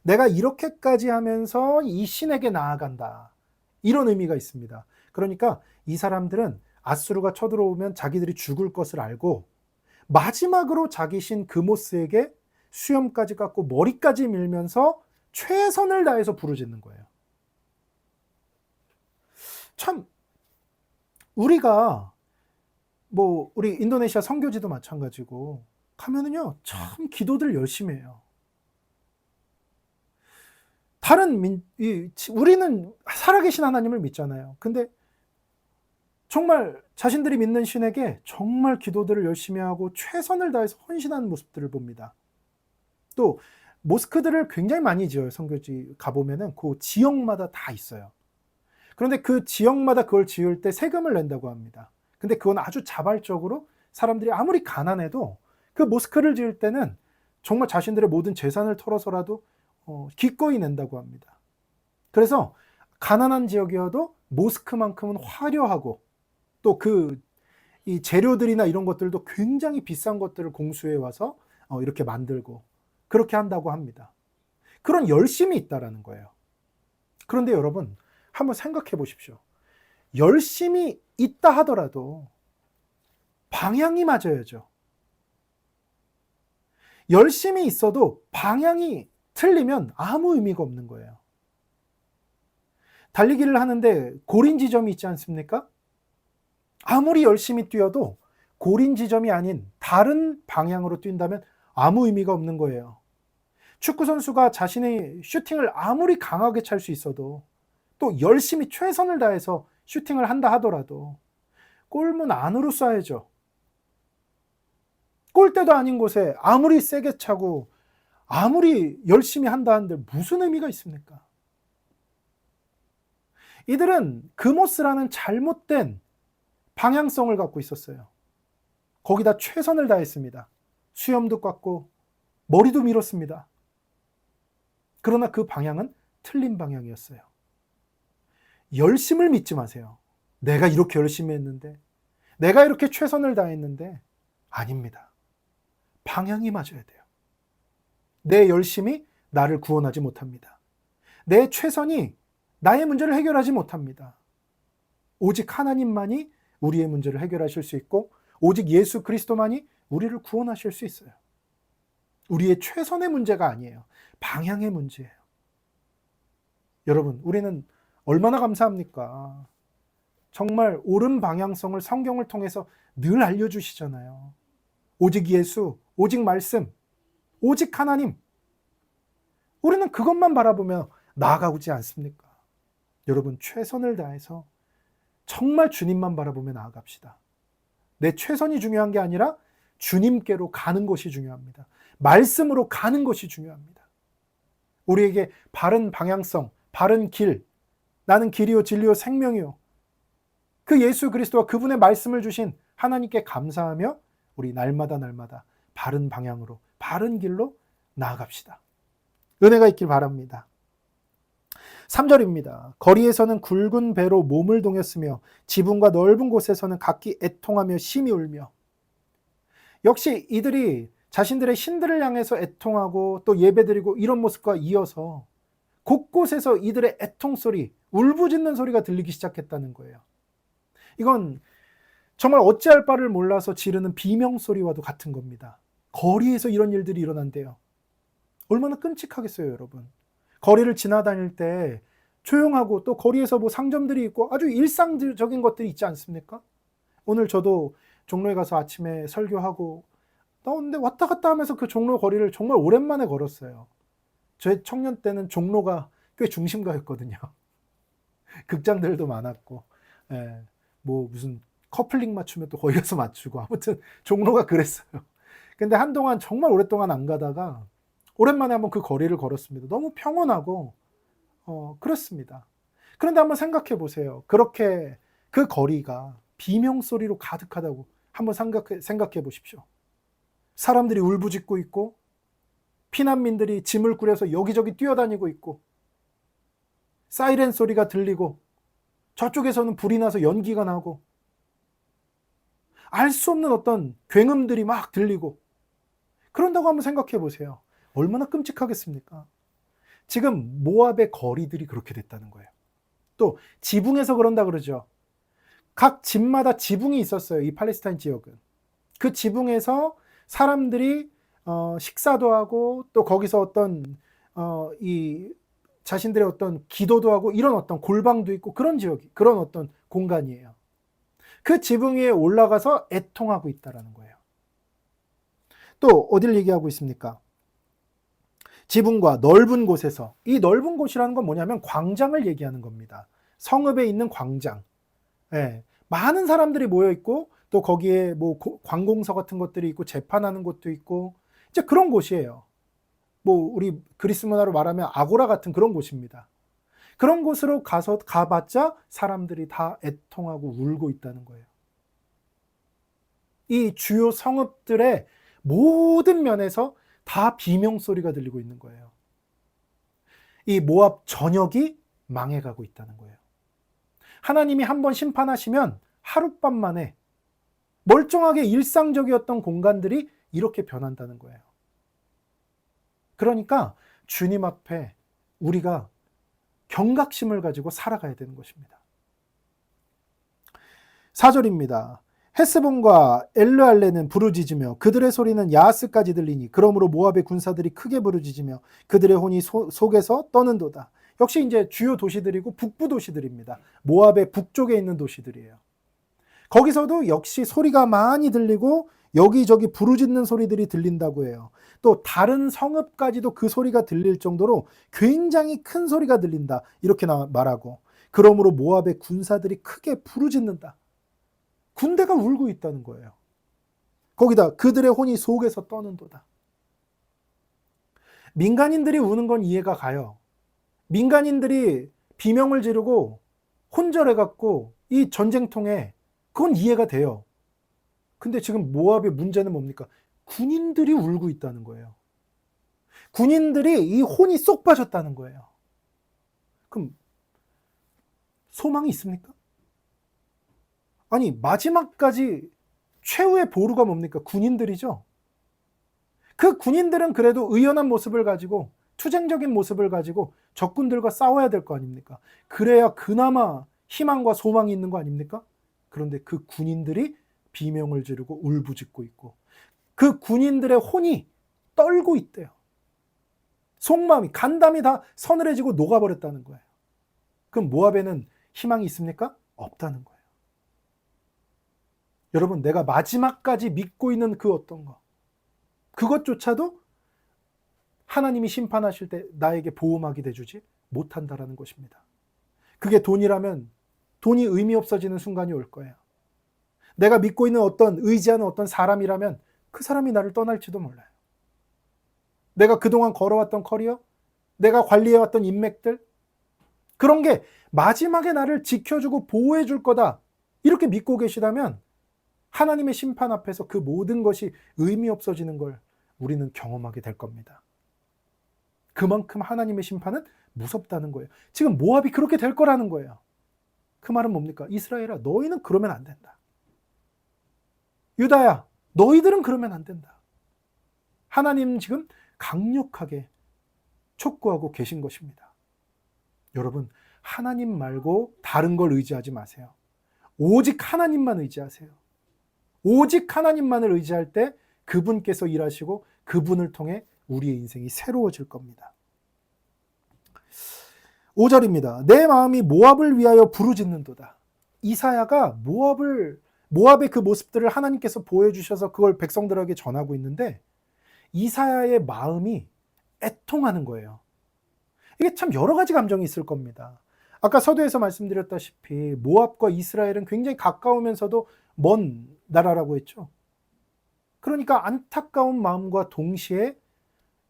내가 이렇게까지 하면서 이 신에게 나아간다. 이런 의미가 있습니다. 그러니까 이 사람들은 아수르가 쳐들어오면 자기들이 죽을 것을 알고 마지막으로 자기 신 그모스에게 수염까지 깎고 머리까지 밀면서 최선을 다해서 부르짖는 거예요. 참 우리가 우리 인도네시아 선교지도 마찬가지고 가면은요 참 기도들 열심히 해요. 우리는 살아계신 하나님을 믿잖아요. 근데 정말 자신들이 믿는 신에게 정말 기도들을 열심히 하고 최선을 다해서 헌신하는 모습들을 봅니다. 또 모스크들을 굉장히 많이 지어요. 선교지 가보면은 그 지역마다 다 있어요. 그런데 그 지역마다 그걸 지을 때 세금을 낸다고 합니다. 근데 그건 아주 자발적으로 사람들이 아무리 가난해도 그 모스크를 지을 때는 정말 자신들의 모든 재산을 털어서라도 기꺼이 낸다고 합니다. 그래서 가난한 지역이어도 모스크만큼은 화려하고 또 이 재료들이나 이런 것들도 굉장히 비싼 것들을 공수해 와서 이렇게 만들고 그렇게 한다고 합니다. 그런 열심이 있다라는 거예요. 그런데 여러분 한번 생각해 보십시오. 열심이 있다 하더라도 방향이 맞아야죠. 열심히 있어도 방향이 틀리면 아무 의미가 없는 거예요. 달리기를 하는데 고린 지점이 있지 않습니까? 아무리 열심히 뛰어도 고린 지점이 아닌 다른 방향으로 뛴다면 아무 의미가 없는 거예요. 축구 선수가 자신의 슈팅을 아무리 강하게 찰 수 있어도 또 열심히 최선을 다해서 슈팅을 한다 하더라도 골문 안으로 쏴야죠. 골대도 아닌 곳에 아무리 세게 차고 아무리 열심히 한다 한들 무슨 의미가 있습니까? 이들은 그모스라는 잘못된 방향성을 갖고 있었어요. 거기다 최선을 다했습니다. 수염도 깎고 머리도 밀었습니다. 그러나 그 방향은 틀린 방향이었어요. 열심을 믿지 마세요. 내가 이렇게 열심히 했는데, 내가 이렇게 최선을 다했는데, 아닙니다. 방향이 맞아야 돼요. 내 열심이 나를 구원하지 못합니다. 내 최선이 나의 문제를 해결하지 못합니다. 오직 하나님만이 우리의 문제를 해결하실 수 있고 오직 예수 그리스도만이 우리를 구원하실 수 있어요. 우리의 최선의 문제가 아니에요. 방향의 문제예요. 여러분, 우리는 얼마나 감사합니까? 정말 옳은 방향성을 성경을 통해서 늘 알려주시잖아요. 오직 예수, 오직 말씀, 오직 하나님. 우리는 그것만 바라보며 나아가지 않습니까? 여러분, 최선을 다해서 정말 주님만 바라보며 나아갑시다. 내 최선이 중요한 게 아니라 주님께로 가는 것이 중요합니다. 말씀으로 가는 것이 중요합니다. 우리에게 바른 방향성, 바른 길, 나는 길이요 진리요 생명이요, 그 예수 그리스도와 그분의 말씀을 주신 하나님께 감사하며 우리 날마다 바른 방향으로, 바른 길로 나아갑시다. 은혜가 있길 바랍니다. 3절입니다. 거리에서는 굵은 배로 몸을 동였으며 지붕과 넓은 곳에서는 각기 애통하며 심히 울며. 역시 이들이 자신들의 신들을 향해서 애통하고 또 예배드리고 이런 모습과 이어서 곳곳에서 이들의 애통소리, 울부짖는 소리가 들리기 시작했다는 거예요. 이건 정말 어찌할 바를 몰라서 지르는 비명소리와도 같은 겁니다. 거리에서 이런 일들이 일어난대요. 얼마나 끔찍하겠어요, 여러분. 거리를 지나다닐 때 조용하고 또 거리에서 뭐 상점들이 있고 아주 일상적인 것들이 있지 않습니까? 오늘 저도 종로에 가서 아침에 설교하고 나오는데 왔다 갔다 하면서 그 종로 거리를 정말 오랜만에 걸었어요. 제 청년 때는 종로가 꽤 중심가였거든요. 극장들도 많았고, 예, 뭐 무슨 커플링 맞추면 또 거기 가서 맞추고, 아무튼 종로가 그랬어요. 근데 한동안 정말 오랫동안 안 가다가 오랜만에 한번 그 거리를 걸었습니다. 너무 평온하고 그렇습니다. 그런데 한번 생각해 보세요. 그렇게 그 거리가 비명소리로 가득하다고 한번 생각해 보십시오. 사람들이 울부짖고 있고 피난민들이 짐을 꾸려서 여기저기 뛰어다니고 있고 사이렌 소리가 들리고 저쪽에서는 불이 나서 연기가 나고 알 수 없는 어떤 굉음들이 막 들리고 그런다고 한번 생각해 보세요. 얼마나 끔찍하겠습니까? 지금 모압의 거리들이 그렇게 됐다는 거예요. 또 지붕에서 그런다 그러죠. 각 집마다 지붕이 있었어요. 이 팔레스타인 지역은. 그 지붕에서 사람들이 식사도 하고 또 거기서 어떤 이 자신들의 어떤 기도도 하고 이런 어떤 골방도 있고 그런 지역이, 그런 어떤 공간이에요. 그 지붕 위에 올라가서 애통하고 있다라는 거예요. 또 어딜 얘기하고 있습니까? 지붕과 넓은 곳에서, 이 넓은 곳이라는 건 뭐냐면 광장을 얘기하는 겁니다. 성읍에 있는 광장. 예, 많은 사람들이 모여 있고 또 거기에 뭐 관공서 같은 것들이 있고 재판하는 곳도 있고 이제 그런 곳이에요. 뭐 우리 그리스 문화로 말하면 아고라 같은 그런 곳입니다. 그런 곳으로 가봤자 사람들이 다 애통하고 울고 있다는 거예요. 이 주요 성읍들의 모든 면에서 다 비명소리가 들리고 있는 거예요. 이 모압 전역이 망해가고 있다는 거예요. 하나님이 한번 심판하시면 하룻밤 만에 멀쩡하게 일상적이었던 공간들이 이렇게 변한다는 거예요. 그러니까 주님 앞에 우리가 경각심을 가지고 살아가야 되는 것입니다. 4절입니다. 헤스본과 엘르알레는 부르짖으며 그들의 소리는 야하스까지 들리니 그러므로 모압의 군사들이 크게 부르짖으며 그들의 혼이 속에서 떠는도다. 역시 이제 주요 도시들이고 북부 도시들입니다. 모압의 북쪽에 있는 도시들이에요. 거기서도 역시 소리가 많이 들리고 여기저기 부르짖는 소리들이 들린다고 해요. 또 다른 성읍까지도 그 소리가 들릴 정도로 굉장히 큰 소리가 들린다. 이렇게 말하고 그러므로 모압의 군사들이 크게 부르짖는다. 군대가 울고 있다는 거예요. 거기다 그들의 혼이 속에서 떠는도다. 민간인들이 우는 건 이해가 가요. 민간인들이 비명을 지르고 혼절해갖고 이 전쟁통에 그건 이해가 돼요. 근데 지금 모압의 문제는 뭡니까? 군인들이 울고 있다는 거예요. 군인들이 이 혼이 쏙 빠졌다는 거예요. 그럼 소망이 있습니까? 아니 마지막까지 최후의 보루가 뭡니까? 군인들이죠. 그 군인들은 그래도 의연한 모습을 가지고 투쟁적인 모습을 가지고 적군들과 싸워야 될 거 아닙니까? 그래야 그나마 희망과 소망이 있는 거 아닙니까? 그런데 그 군인들이 비명을 지르고 울부짖고 있고 그 군인들의 혼이 떨고 있대요. 속마음이, 간담이 다 서늘해지고 녹아버렸다는 거예요. 그럼 모압에는 희망이 있습니까? 없다는 거예요. 여러분, 내가 마지막까지 믿고 있는 그 어떤 거, 그것조차도 하나님이 심판하실 때 나에게 보호막이 돼주지 못한다라는 것입니다. 그게 돈이라면 돈이 의미 없어지는 순간이 올 거예요. 내가 믿고 있는 어떤 의지하는 어떤 사람이라면 그 사람이 나를 떠날지도 몰라요. 내가 그동안 걸어왔던 커리어, 내가 관리해왔던 인맥들, 그런 게 마지막에 나를 지켜주고 보호해 줄 거다, 이렇게 믿고 계시다면 하나님의 심판 앞에서 그 모든 것이 의미 없어지는 걸 우리는 경험하게 될 겁니다. 그만큼 하나님의 심판은 무섭다는 거예요. 지금 모압이 그렇게 될 거라는 거예요. 그 말은 뭡니까? 이스라엘아, 너희는 그러면 안 된다. 유다야, 너희들은 그러면 안 된다. 하나님 지금 강력하게 촉구하고 계신 것입니다. 여러분, 하나님 말고 다른 걸 의지하지 마세요. 오직 하나님만 의지하세요. 오직 하나님만을 의지할 때 그분께서 일하시고 그분을 통해 우리의 인생이 새로워질 겁니다. 5절입니다. 내 마음이 모압을 위하여 부르짖는도다. 이사야가 모압의 그 모습들을 하나님께서 보여주셔서 그걸 백성들에게 전하고 있는데 이사야의 마음이 애통하는 거예요. 이게 참 여러 가지 감정이 있을 겁니다. 아까 서두에서 말씀드렸다시피 모압과 이스라엘은 굉장히 가까우면서도 먼 나라라고 했죠. 그러니까 안타까운 마음과 동시에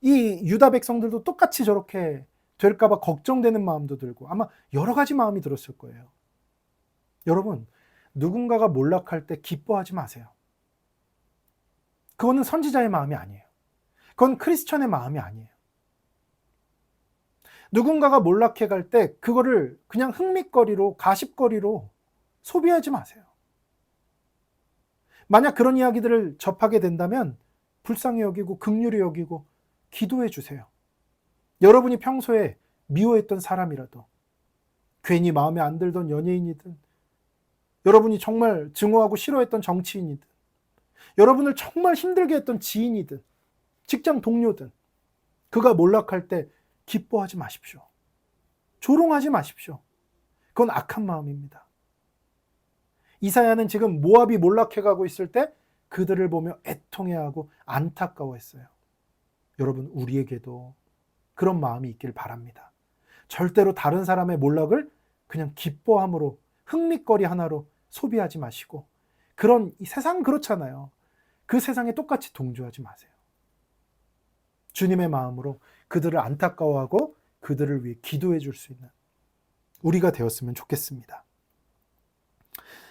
이 유다 백성들도 똑같이 저렇게 될까봐 걱정되는 마음도 들고 아마 여러 가지 마음이 들었을 거예요. 여러분, 누군가가 몰락할 때 기뻐하지 마세요. 그거는 선지자의 마음이 아니에요. 그건 크리스천의 마음이 아니에요. 누군가가 몰락해 갈 때 그거를 그냥 흥밋거리로, 가십거리로 소비하지 마세요. 만약 그런 이야기들을 접하게 된다면 불쌍히 여기고 긍휼히 여기고 기도해 주세요. 여러분이 평소에 미워했던 사람이라도, 괜히 마음에 안 들던 연예인이든, 여러분이 정말 증오하고 싫어했던 정치인이든, 여러분을 정말 힘들게 했던 지인이든, 직장 동료든, 그가 몰락할 때 기뻐하지 마십시오. 조롱하지 마십시오. 그건 악한 마음입니다. 이사야는 지금 모압이 몰락해가고 있을 때 그들을 보며 애통해하고 안타까워했어요. 여러분, 우리에게도 그런 마음이 있길 바랍니다. 절대로 다른 사람의 몰락을 그냥 기뻐함으로, 흥미거리 하나로 소비하지 마시고, 그런 세상 그렇잖아요. 그 세상에 똑같이 동조하지 마세요. 주님의 마음으로 그들을 안타까워하고 그들을 위해 기도해 줄 수 있는 우리가 되었으면 좋겠습니다.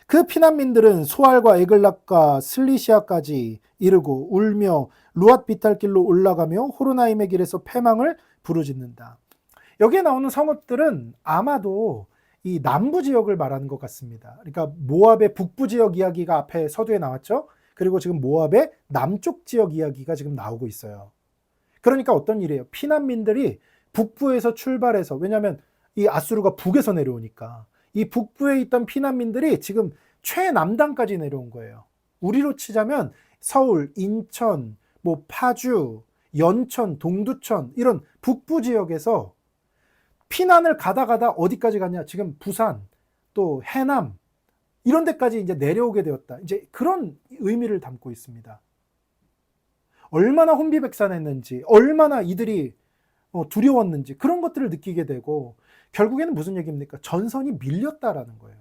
그 피난민들은 소알과 에글락과 슬리시아까지 이르고 울며 루앗 비탈길로 올라가며 호로나임의 길에서 패망을 부르짖는다. 여기에 나오는 성읍들은 아마도 이 남부 지역을 말하는 것 같습니다. 그러니까 모압의 북부 지역 이야기가 앞에 서두에 나왔죠. 그리고 지금 모압의 남쪽 지역 이야기가 지금 나오고 있어요. 그러니까 어떤 일이에요? 피난민들이 북부에서 출발해서, 왜냐하면 이 아수르가 북에서 내려오니까 이 북부에 있던 피난민들이 지금 최남단까지 내려온 거예요. 우리로 치자면 서울, 인천, 뭐 파주, 연천, 동두천, 이런 북부 지역에서 피난을 가다 어디까지 갔냐? 지금 부산, 또 해남, 이런 데까지 이제 내려오게 되었다. 이제 그런 의미를 담고 있습니다. 얼마나 혼비백산했는지, 얼마나 이들이 두려웠는지, 그런 것들을 느끼게 되고, 결국에는 무슨 얘기입니까? 전선이 밀렸다라는 거예요.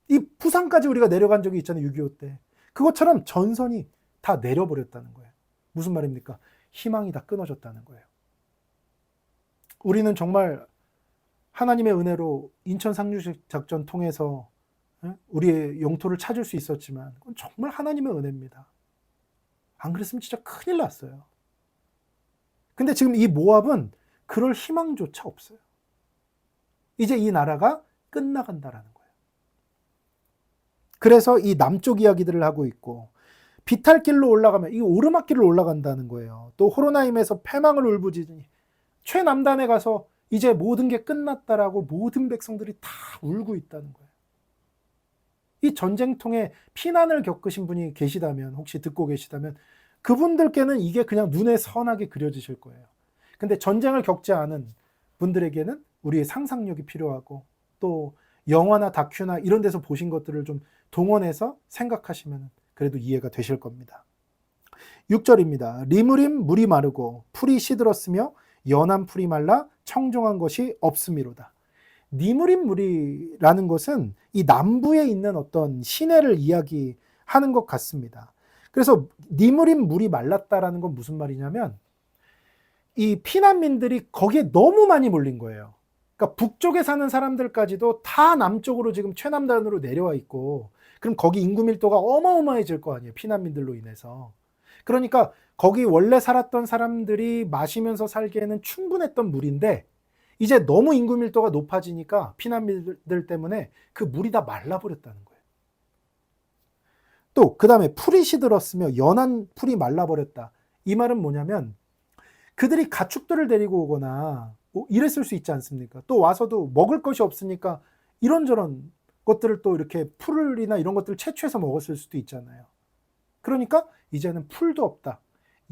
이 부산까지 우리가 내려간 적이 있잖아요, 6.25 때. 그것처럼 전선이 다 내려버렸다는 거예요. 무슨 말입니까? 희망이 다 끊어졌다는 거예요. 우리는 정말 하나님의 은혜로 인천 상륙 작전 통해서 우리의 영토를 찾을 수 있었지만 그건 정말 하나님의 은혜입니다. 안 그랬으면 진짜 큰일 났어요. 근데 지금 이 모압은 그럴 희망조차 없어요. 이제 이 나라가 끝나간다라는 거예요. 그래서 이 남쪽 이야기들을 하고 있고, 비탈길로 올라가면 이 오르막길로 올라간다는 거예요. 또 호로나임에서 패망을 울부짖으니 최남단에 가서 이제 모든 게 끝났다라고 모든 백성들이 다 울고 있다는 거예요. 이 전쟁통에 피난을 겪으신 분이 계시다면, 혹시 듣고 계시다면 그분들께는 이게 그냥 눈에 선하게 그려지실 거예요. 근데 전쟁을 겪지 않은 분들에게는 우리의 상상력이 필요하고 또 영화나 다큐나 이런 데서 보신 것들을 좀 동원해서 생각하시면 그래도 이해가 되실 겁니다. 6절입니다. 리무림 물이 마르고 풀이 시들었으며 연한 풀이 말라 청종한 것이 없음이로다. 리무림 물이라는 것은 이 남부에 있는 어떤 시내를 이야기하는 것 같습니다. 그래서 리무림 물이 말랐다라는 건 무슨 말이냐면 이 피난민들이 거기에 너무 많이 몰린 거예요. 그러니까 북쪽에 사는 사람들까지도 다 남쪽으로 지금 최남단으로 내려와 있고, 그럼 거기 인구 밀도가 어마어마해질 거 아니에요. 피난민들로 인해서. 그러니까 거기 원래 살았던 사람들이 마시면서 살기에는 충분했던 물인데 이제 너무 인구 밀도가 높아지니까 피난민들 때문에 그 물이 다 말라버렸다는 거예요. 또 그 다음에 풀이 시들었으며 연한 풀이 말라버렸다. 이 말은 뭐냐면 그들이 가축들을 데리고 오거나 뭐 이랬을 수 있지 않습니까? 또 와서도 먹을 것이 없으니까 이런저런 것들을 또 이렇게 풀이나 이런 것들을 채취해서 먹었을 수도 있잖아요. 그러니까 이제는 풀도 없다.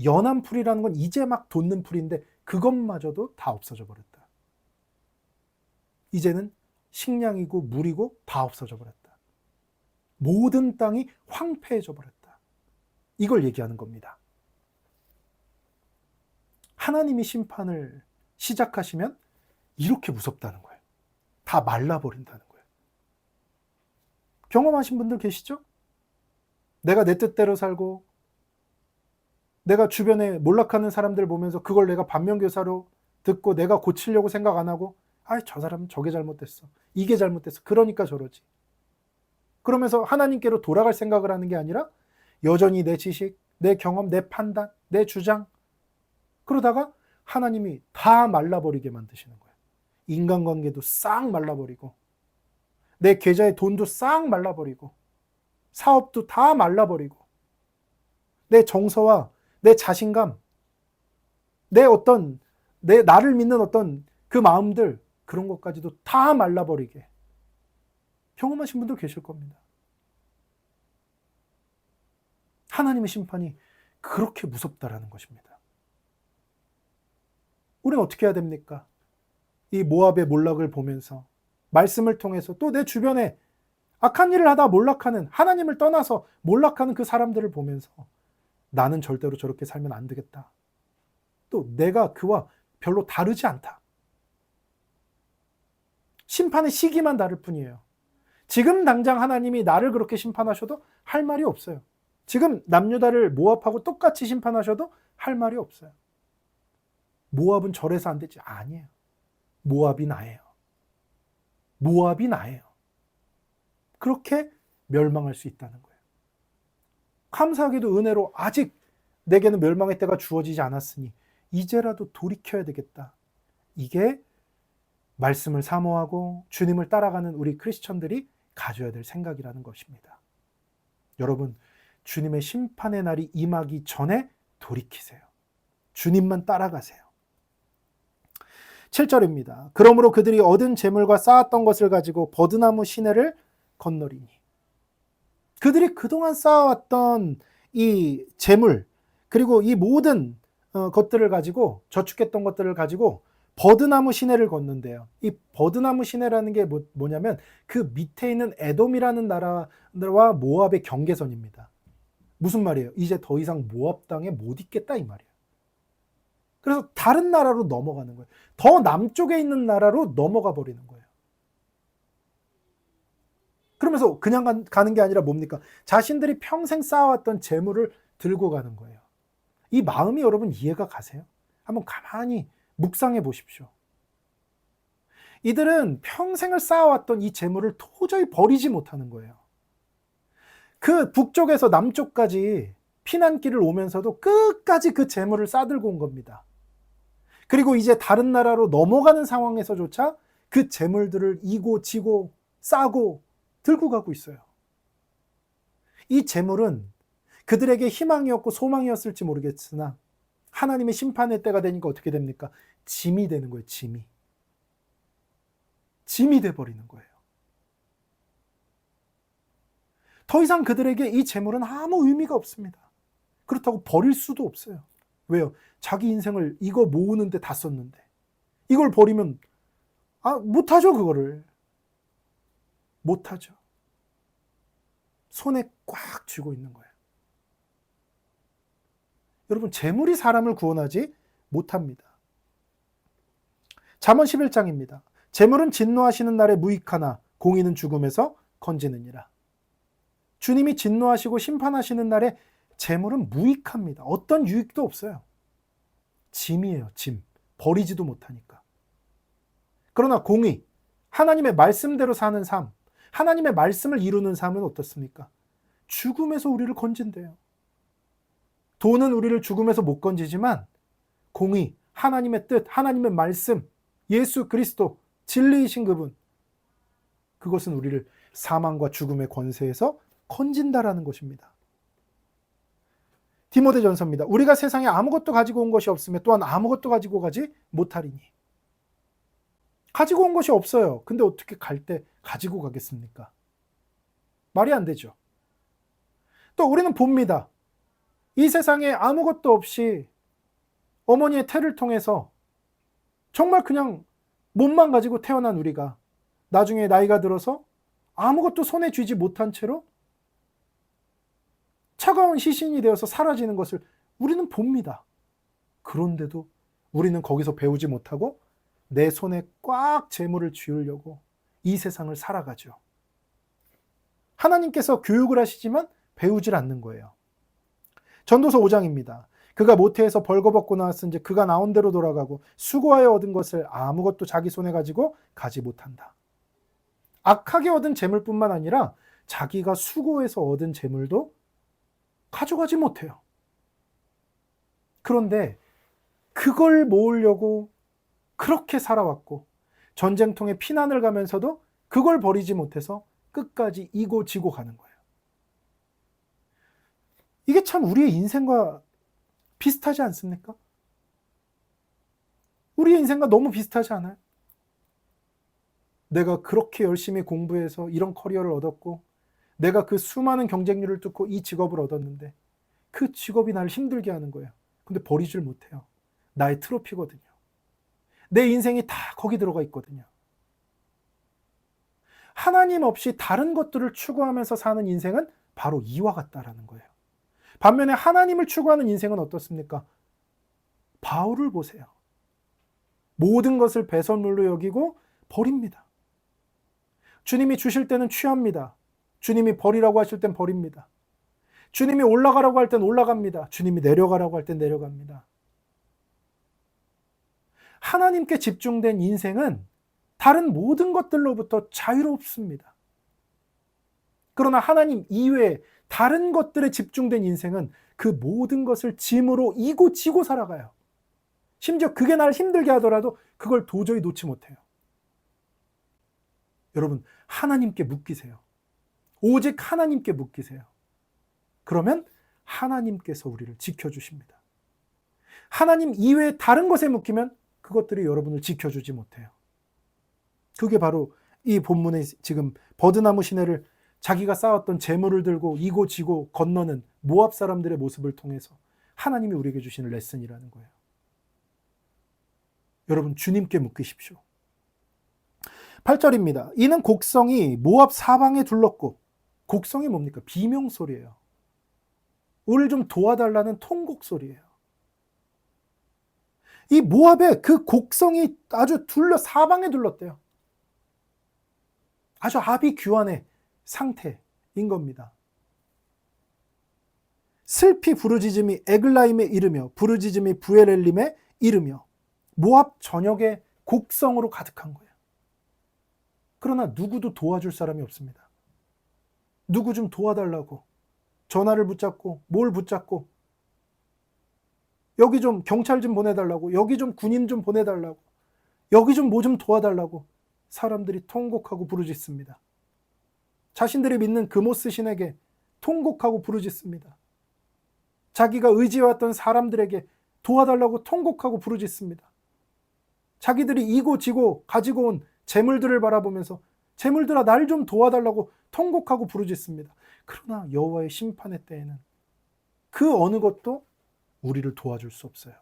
연한 풀이라는 건 이제 막 돋는 풀인데 그것마저도 다 없어져 버렸다. 이제는 식량이고 물이고 다 없어져 버렸다. 모든 땅이 황폐해져 버렸다. 이걸 얘기하는 겁니다. 하나님이 심판을 시작하시면 이렇게 무섭다는 거예요. 다 말라버린다는 거예요. 경험하신 분들 계시죠? 내가 내 뜻대로 살고 내가 주변에 몰락하는 사람들 보면서 그걸 내가 반면교사로 듣고 내가 고치려고 생각 안 하고 저 사람은 저게 잘못됐어. 이게 잘못됐어. 그러니까 저러지. 그러면서 하나님께로 돌아갈 생각을 하는 게 아니라 여전히 내 지식, 내 경험, 내 판단, 내 주장 그러다가 하나님이 다 말라버리게 만드시는 거예요. 인간관계도 싹 말라버리고 내 계좌의 돈도 싹 말라버리고 사업도 다 말라버리고 내 정서와 내 자신감, 나를 믿는 어떤 그 마음들 그런 것까지도 다 말라버리게 경험하신 분들 계실 겁니다. 하나님의 심판이 그렇게 무섭다라는 것입니다. 우리는 어떻게 해야 됩니까? 이 모압의 몰락을 보면서 말씀을 통해서 또 내 주변에 악한 일을 하다 몰락하는 하나님을 떠나서 몰락하는 그 사람들을 보면서 나는 절대로 저렇게 살면 안 되겠다. 또 내가 그와 별로 다르지 않다. 심판의 시기만 다를 뿐이에요. 지금 당장 하나님이 나를 그렇게 심판하셔도 할 말이 없어요. 지금 남유다를 모압하고 똑같이 심판하셔도 할 말이 없어요. 모압은 저래서 안 되지. 아니에요. 모압이 나예요. 모압이 나예요. 그렇게 멸망할 수 있다는 거예요. 감사하게도 은혜로 아직 내게는 멸망의 때가 주어지지 않았으니 이제라도 돌이켜야 되겠다. 이게 말씀을 사모하고 주님을 따라가는 우리 크리스천들이 가져야 될 생각이라는 것입니다. 여러분, 주님의 심판의 날이 임하기 전에 돌이키세요. 주님만 따라가세요. 7절입니다. 그러므로 그들이 얻은 재물과 쌓았던 것을 가지고 버드나무 시내를 건너리니. 그들이 그동안 쌓아왔던 이 재물 그리고 이 모든 것들을 가지고 저축했던 것들을 가지고 버드나무 시내를 걷는데요. 이 버드나무 시내라는 게 뭐냐면 그 밑에 있는 에돔이라는 나라와 모압의 경계선입니다. 무슨 말이에요? 이제 더 이상 모압 땅에 못 있겠다 이 말이에요. 그래서 다른 나라로 넘어가는 거예요. 더 남쪽에 있는 나라로 넘어가 버리는 거예요. 그러면서 그냥 가는 게 아니라 뭡니까? 자신들이 평생 쌓아왔던 재물을 들고 가는 거예요. 이 마음이 여러분 이해가 가세요? 한번 가만히 묵상해 보십시오. 이들은 평생을 쌓아왔던 이 재물을 도저히 버리지 못하는 거예요. 그 북쪽에서 남쪽까지 피난길을 오면서도 끝까지 그 재물을 싸들고 온 겁니다. 그리고 이제 다른 나라로 넘어가는 상황에서조차 그 재물들을 이고 지고 싸고 들고 가고 있어요. 이 재물은 그들에게 희망이었고 소망이었을지 모르겠으나 하나님의 심판의 때가 되니까 어떻게 됩니까? 짐이 되는 거예요. 짐이 돼버리는 거예요. 더 이상 그들에게 이 재물은 아무 의미가 없습니다. 그렇다고 버릴 수도 없어요. 왜요? 자기 인생을 이거 모으는데 다 썼는데 이걸 버리면 못하죠. 그거를 못하죠. 손에 꽉 쥐고 있는 거예요. 여러분, 재물이 사람을 구원하지 못합니다. 잠언 11장입니다. 재물은 진노하시는 날에 무익하나 공의는 죽음에서 건지느니라. 주님이 진노하시고 심판하시는 날에 재물은 무익합니다. 어떤 유익도 없어요. 짐이에요, 짐. 버리지도 못하니까. 그러나 공의, 하나님의 말씀대로 사는 삶, 하나님의 말씀을 이루는 삶은 어떻습니까? 죽음에서 우리를 건진대요. 돈은 우리를 죽음에서 못 건지지만 공의, 하나님의 뜻, 하나님의 말씀, 예수 그리스도, 진리이신 그분, 그것은 우리를 사망과 죽음의 권세에서 건진다라는 것입니다. 디모데전서입니다. 우리가 세상에 아무것도 가지고 온 것이 없으며 또한 아무것도 가지고 가지 못하리니. 가지고 온 것이 없어요. 근데 어떻게 갈 때 가지고 가겠습니까? 말이 안 되죠. 또 우리는 봅니다. 이 세상에 아무것도 없이 어머니의 태를 통해서 정말 그냥 몸만 가지고 태어난 우리가 나중에 나이가 들어서 아무것도 손에 쥐지 못한 채로 차가운 시신이 되어서 사라지는 것을 우리는 봅니다. 그런데도 우리는 거기서 배우지 못하고 내 손에 꽉 재물을 쥐으려고 이 세상을 살아가죠. 하나님께서 교육을 하시지만 배우질 않는 거예요. 전도서 5장입니다. 그가 모태에서 벌거벗고 나왔은즉 그가 나온 대로 돌아가고 수고하여 얻은 것을 아무것도 자기 손에 가지고 가지 못한다. 악하게 얻은 재물뿐만 아니라 자기가 수고해서 얻은 재물도 가져가지 못해요. 그런데 그걸 모으려고 그렇게 살아왔고 전쟁통에 피난을 가면서도 그걸 버리지 못해서 끝까지 이고 지고 가는 거예요. 이게 참 우리의 인생과 비슷하지 않습니까? 우리의 인생과 너무 비슷하지 않아요? 내가 그렇게 열심히 공부해서 이런 커리어를 얻었고 내가 그 수많은 경쟁률을 뚫고 이 직업을 얻었는데 그 직업이 나를 힘들게 하는 거예요. 근데 버리질 못해요. 나의 트로피거든요. 내 인생이 다 거기 들어가 있거든요. 하나님 없이 다른 것들을 추구하면서 사는 인생은 바로 이와 같다라는 거예요. 반면에 하나님을 추구하는 인생은 어떻습니까? 바울을 보세요. 모든 것을 배설물로 여기고 버립니다. 주님이 주실 때는 취합니다. 주님이 버리라고 하실 땐 버립니다. 주님이 올라가라고 할 땐 올라갑니다. 주님이 내려가라고 할 땐 내려갑니다. 하나님께 집중된 인생은 다른 모든 것들로부터 자유롭습니다. 그러나 하나님 이외에 다른 것들에 집중된 인생은 그 모든 것을 짐으로 이고 지고 살아가요. 심지어 그게 날 힘들게 하더라도 그걸 도저히 놓지 못해요. 여러분, 하나님께 묶이세요. 오직 하나님께 묶이세요. 그러면 하나님께서 우리를 지켜주십니다. 하나님 이외에 다른 것에 묶이면 그것들이 여러분을 지켜주지 못해요. 그게 바로 이 본문에 지금 버드나무 시내를 자기가 쌓았던 재물을 들고 이고 지고 건너는 모압 사람들의 모습을 통해서 하나님이 우리에게 주시는 레슨이라는 거예요. 여러분, 주님께 묶이십시오. 8절입니다. 이는 곡성이 모압 사방에 둘렀고, 곡성이 뭡니까? 비명소리예요. 우리를 좀 도와달라는 통곡 소리예요. 이 모압의 그 곡성이 아주 사방에 둘렀대요. 아주 아비규환의 상태인 겁니다. 슬피 부르짖음이 에글라임에 이르며 부르짖음이 부엘엘림에 이르며 모압 전역에 곡성으로 가득한 거예요. 그러나 누구도 도와줄 사람이 없습니다. 누구 좀 도와달라고 전화를 붙잡고 뭘 붙잡고 여기 좀 경찰 좀 보내달라고 여기 좀 군인 좀 보내달라고 여기 좀 뭐 좀 도와달라고 사람들이 통곡하고 부르짖습니다. 자신들이 믿는 그모스 신에게 통곡하고 부르짖습니다. 자기가 의지해왔던 사람들에게 도와달라고 통곡하고 부르짖습니다. 자기들이 이고 지고 가지고 온 재물들을 바라보면서 재물들아 날 좀 도와달라고 통곡하고 부르짖습니다. 그러나 여호와의 심판의 때에는 그 어느 것도 우리를 도와줄 수 없어요.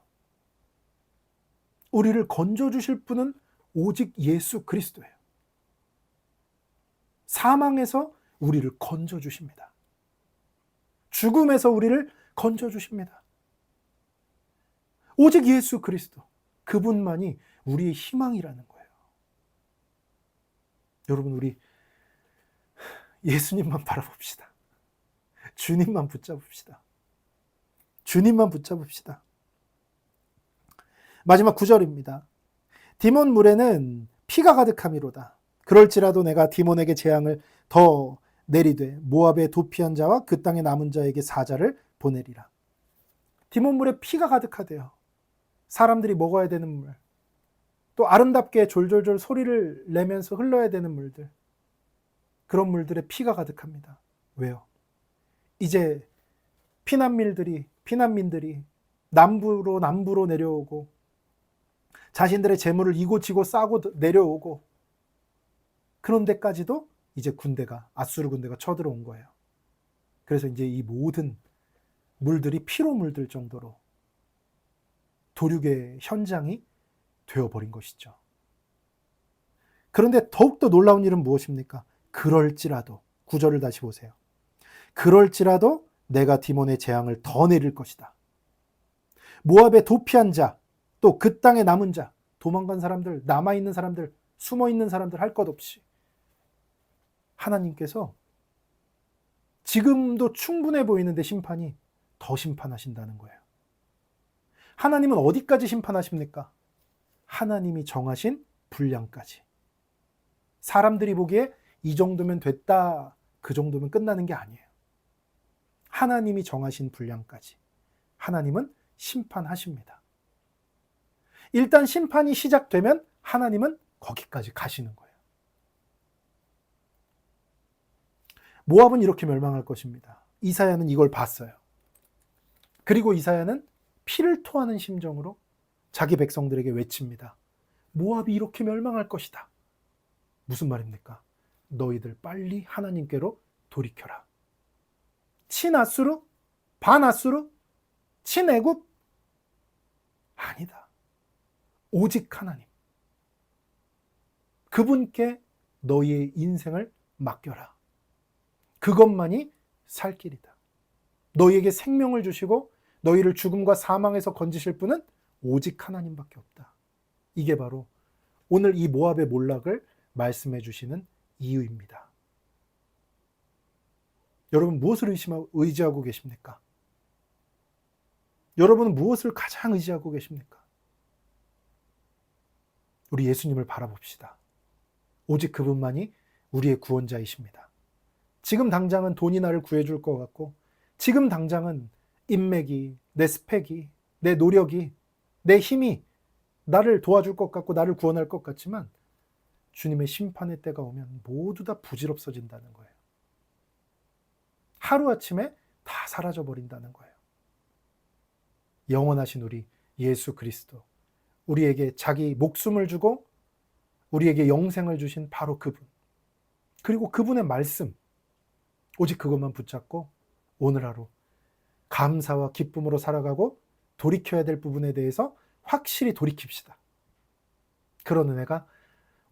우리를 건져주실 분은 오직 예수 그리스도예요. 사망에서 우리를 건져주십니다. 죽음에서 우리를 건져주십니다. 오직 예수 그리스도, 그분만이 우리의 희망이라는 거예요. 여러분, 우리 예수님만 바라봅시다. 주님만 붙잡읍시다. 주님만 붙잡읍시다. 마지막 9절입니다. 디몬 물에는 피가 가득함이로다. 그럴지라도 내가 디몬에게 재앙을 더 내리되 모압의 도피한 자와 그 땅에 남은 자에게 사자를 보내리라. 디몬 물에 피가 가득하대요. 사람들이 먹어야 되는 물, 또 아름답게 졸졸졸 소리를 내면서 흘러야 되는 물들, 그런 물들에 피가 가득합니다. 왜요? 이제 피난민들이 남부로 내려오고 자신들의 재물을 이고지고 싸고 내려오고, 그런 데까지도 이제 아수르 군대가 쳐들어온 거예요. 그래서 이제 이 모든 물들이 피로 물들 정도로 도륙의 현장이 되어버린 것이죠. 그런데 더욱더 놀라운 일은 무엇입니까? 그럴지라도, 9절을 다시 보세요. 그럴지라도 내가 디몬의 재앙을 더 내릴 것이다. 모압의 도피한 자, 또 그 땅에 남은 자, 도망간 사람들, 남아있는 사람들, 숨어있는 사람들 할 것 없이 하나님께서 지금도 충분해 보이는데 심판이 더 심판하신다는 거예요. 하나님은 어디까지 심판하십니까? 하나님이 정하신 분량까지. 사람들이 보기에 이 정도면 됐다, 그 정도면 끝나는 게 아니에요. 하나님이 정하신 분량까지 하나님은 심판하십니다. 일단 심판이 시작되면 하나님은 거기까지 가시는 거예요. 모압은 이렇게 멸망할 것입니다. 이사야는 이걸 봤어요. 그리고 이사야는 피를 토하는 심정으로 자기 백성들에게 외칩니다. 모압이 이렇게 멸망할 것이다. 무슨 말입니까? 너희들 빨리 하나님께로 돌이켜라. 친아수르? 반아수르? 친애굽? 아니다. 오직 하나님. 그분께 너희의 인생을 맡겨라. 그것만이 살 길이다. 너희에게 생명을 주시고 너희를 죽음과 사망에서 건지실 분은 오직 하나님밖에 없다. 이게 바로 오늘 이 모압의 몰락을 말씀해 주시는 이유입니다. 여러분, 무엇을 의지하고 계십니까? 여러분은 무엇을 가장 의지하고 계십니까? 우리 예수님을 바라봅시다. 오직 그분만이 우리의 구원자이십니다. 지금 당장은 돈이 나를 구해줄 것 같고, 지금 당장은 인맥이, 내 스펙이, 내 노력이, 내 힘이 나를 도와줄 것 같고 나를 구원할 것 같지만, 주님의 심판의 때가 오면 모두 다 부질없어진다는 거예요. 하루아침에 다 사라져버린다는 거예요. 영원하신 우리 예수 그리스도, 우리에게 자기 목숨을 주고 우리에게 영생을 주신 바로 그분, 그리고 그분의 말씀, 오직 그것만 붙잡고 오늘 하루 감사와 기쁨으로 살아가고 돌이켜야 될 부분에 대해서 확실히 돌이킵시다. 그런 은혜가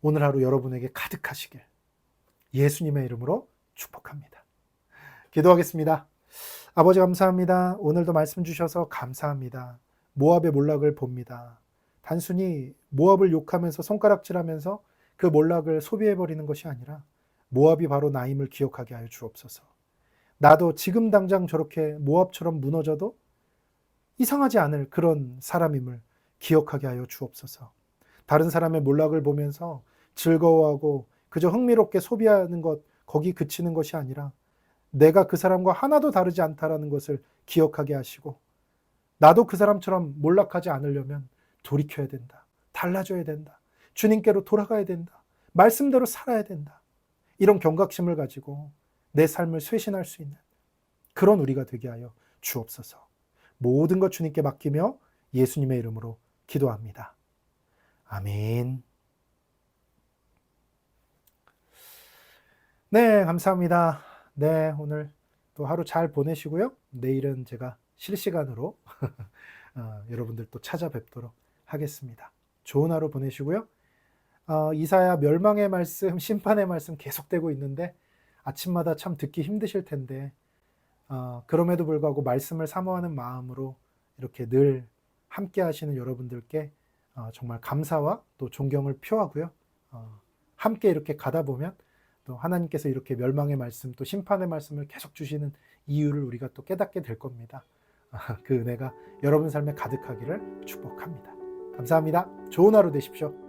오늘 하루 여러분에게 가득하시길 예수님의 이름으로 축복합니다. 기도하겠습니다. 아버지, 감사합니다. 오늘도 말씀 주셔서 감사합니다. 모압의 몰락을 봅니다. 단순히 모압을 욕하면서 손가락질하면서 그 몰락을 소비해버리는 것이 아니라 모압이 바로 나임을 기억하게 하여 주옵소서. 나도 지금 당장 저렇게 모압처럼 무너져도 이상하지 않을 그런 사람임을 기억하게 하여 주옵소서. 다른 사람의 몰락을 보면서 즐거워하고 그저 흥미롭게 소비하는 것, 거기 그치는 것이 아니라 내가 그 사람과 하나도 다르지 않다라는 것을 기억하게 하시고, 나도 그 사람처럼 몰락하지 않으려면 돌이켜야 된다. 달라져야 된다. 주님께로 돌아가야 된다. 말씀대로 살아야 된다. 이런 경각심을 가지고 내 삶을 쇄신할 수 있는 그런 우리가 되게 하여 주옵소서. 모든 것 주님께 맡기며 예수님의 이름으로 기도합니다. 아멘. 네, 감사합니다. 네, 오늘 또 하루 잘 보내시고요. 내일은 제가 실시간으로 여러분들 또 찾아뵙도록 하겠습니다. 좋은 하루 보내시고요. 이사야 멸망의 말씀, 심판의 말씀 계속되고 있는데 아침마다 참 듣기 힘드실 텐데 그럼에도 불구하고 말씀을 사모하는 마음으로 이렇게 늘 함께 하시는 여러분들께 정말 감사와 또 존경을 표하고요. 함께 이렇게 가다 보면 또 하나님께서 이렇게 멸망의 말씀 또 심판의 말씀을 계속 주시는 이유를 우리가 또 깨닫게 될 겁니다. 그 은혜가 여러분 삶에 가득하기를 축복합니다. 감사합니다. 좋은 하루 되십시오.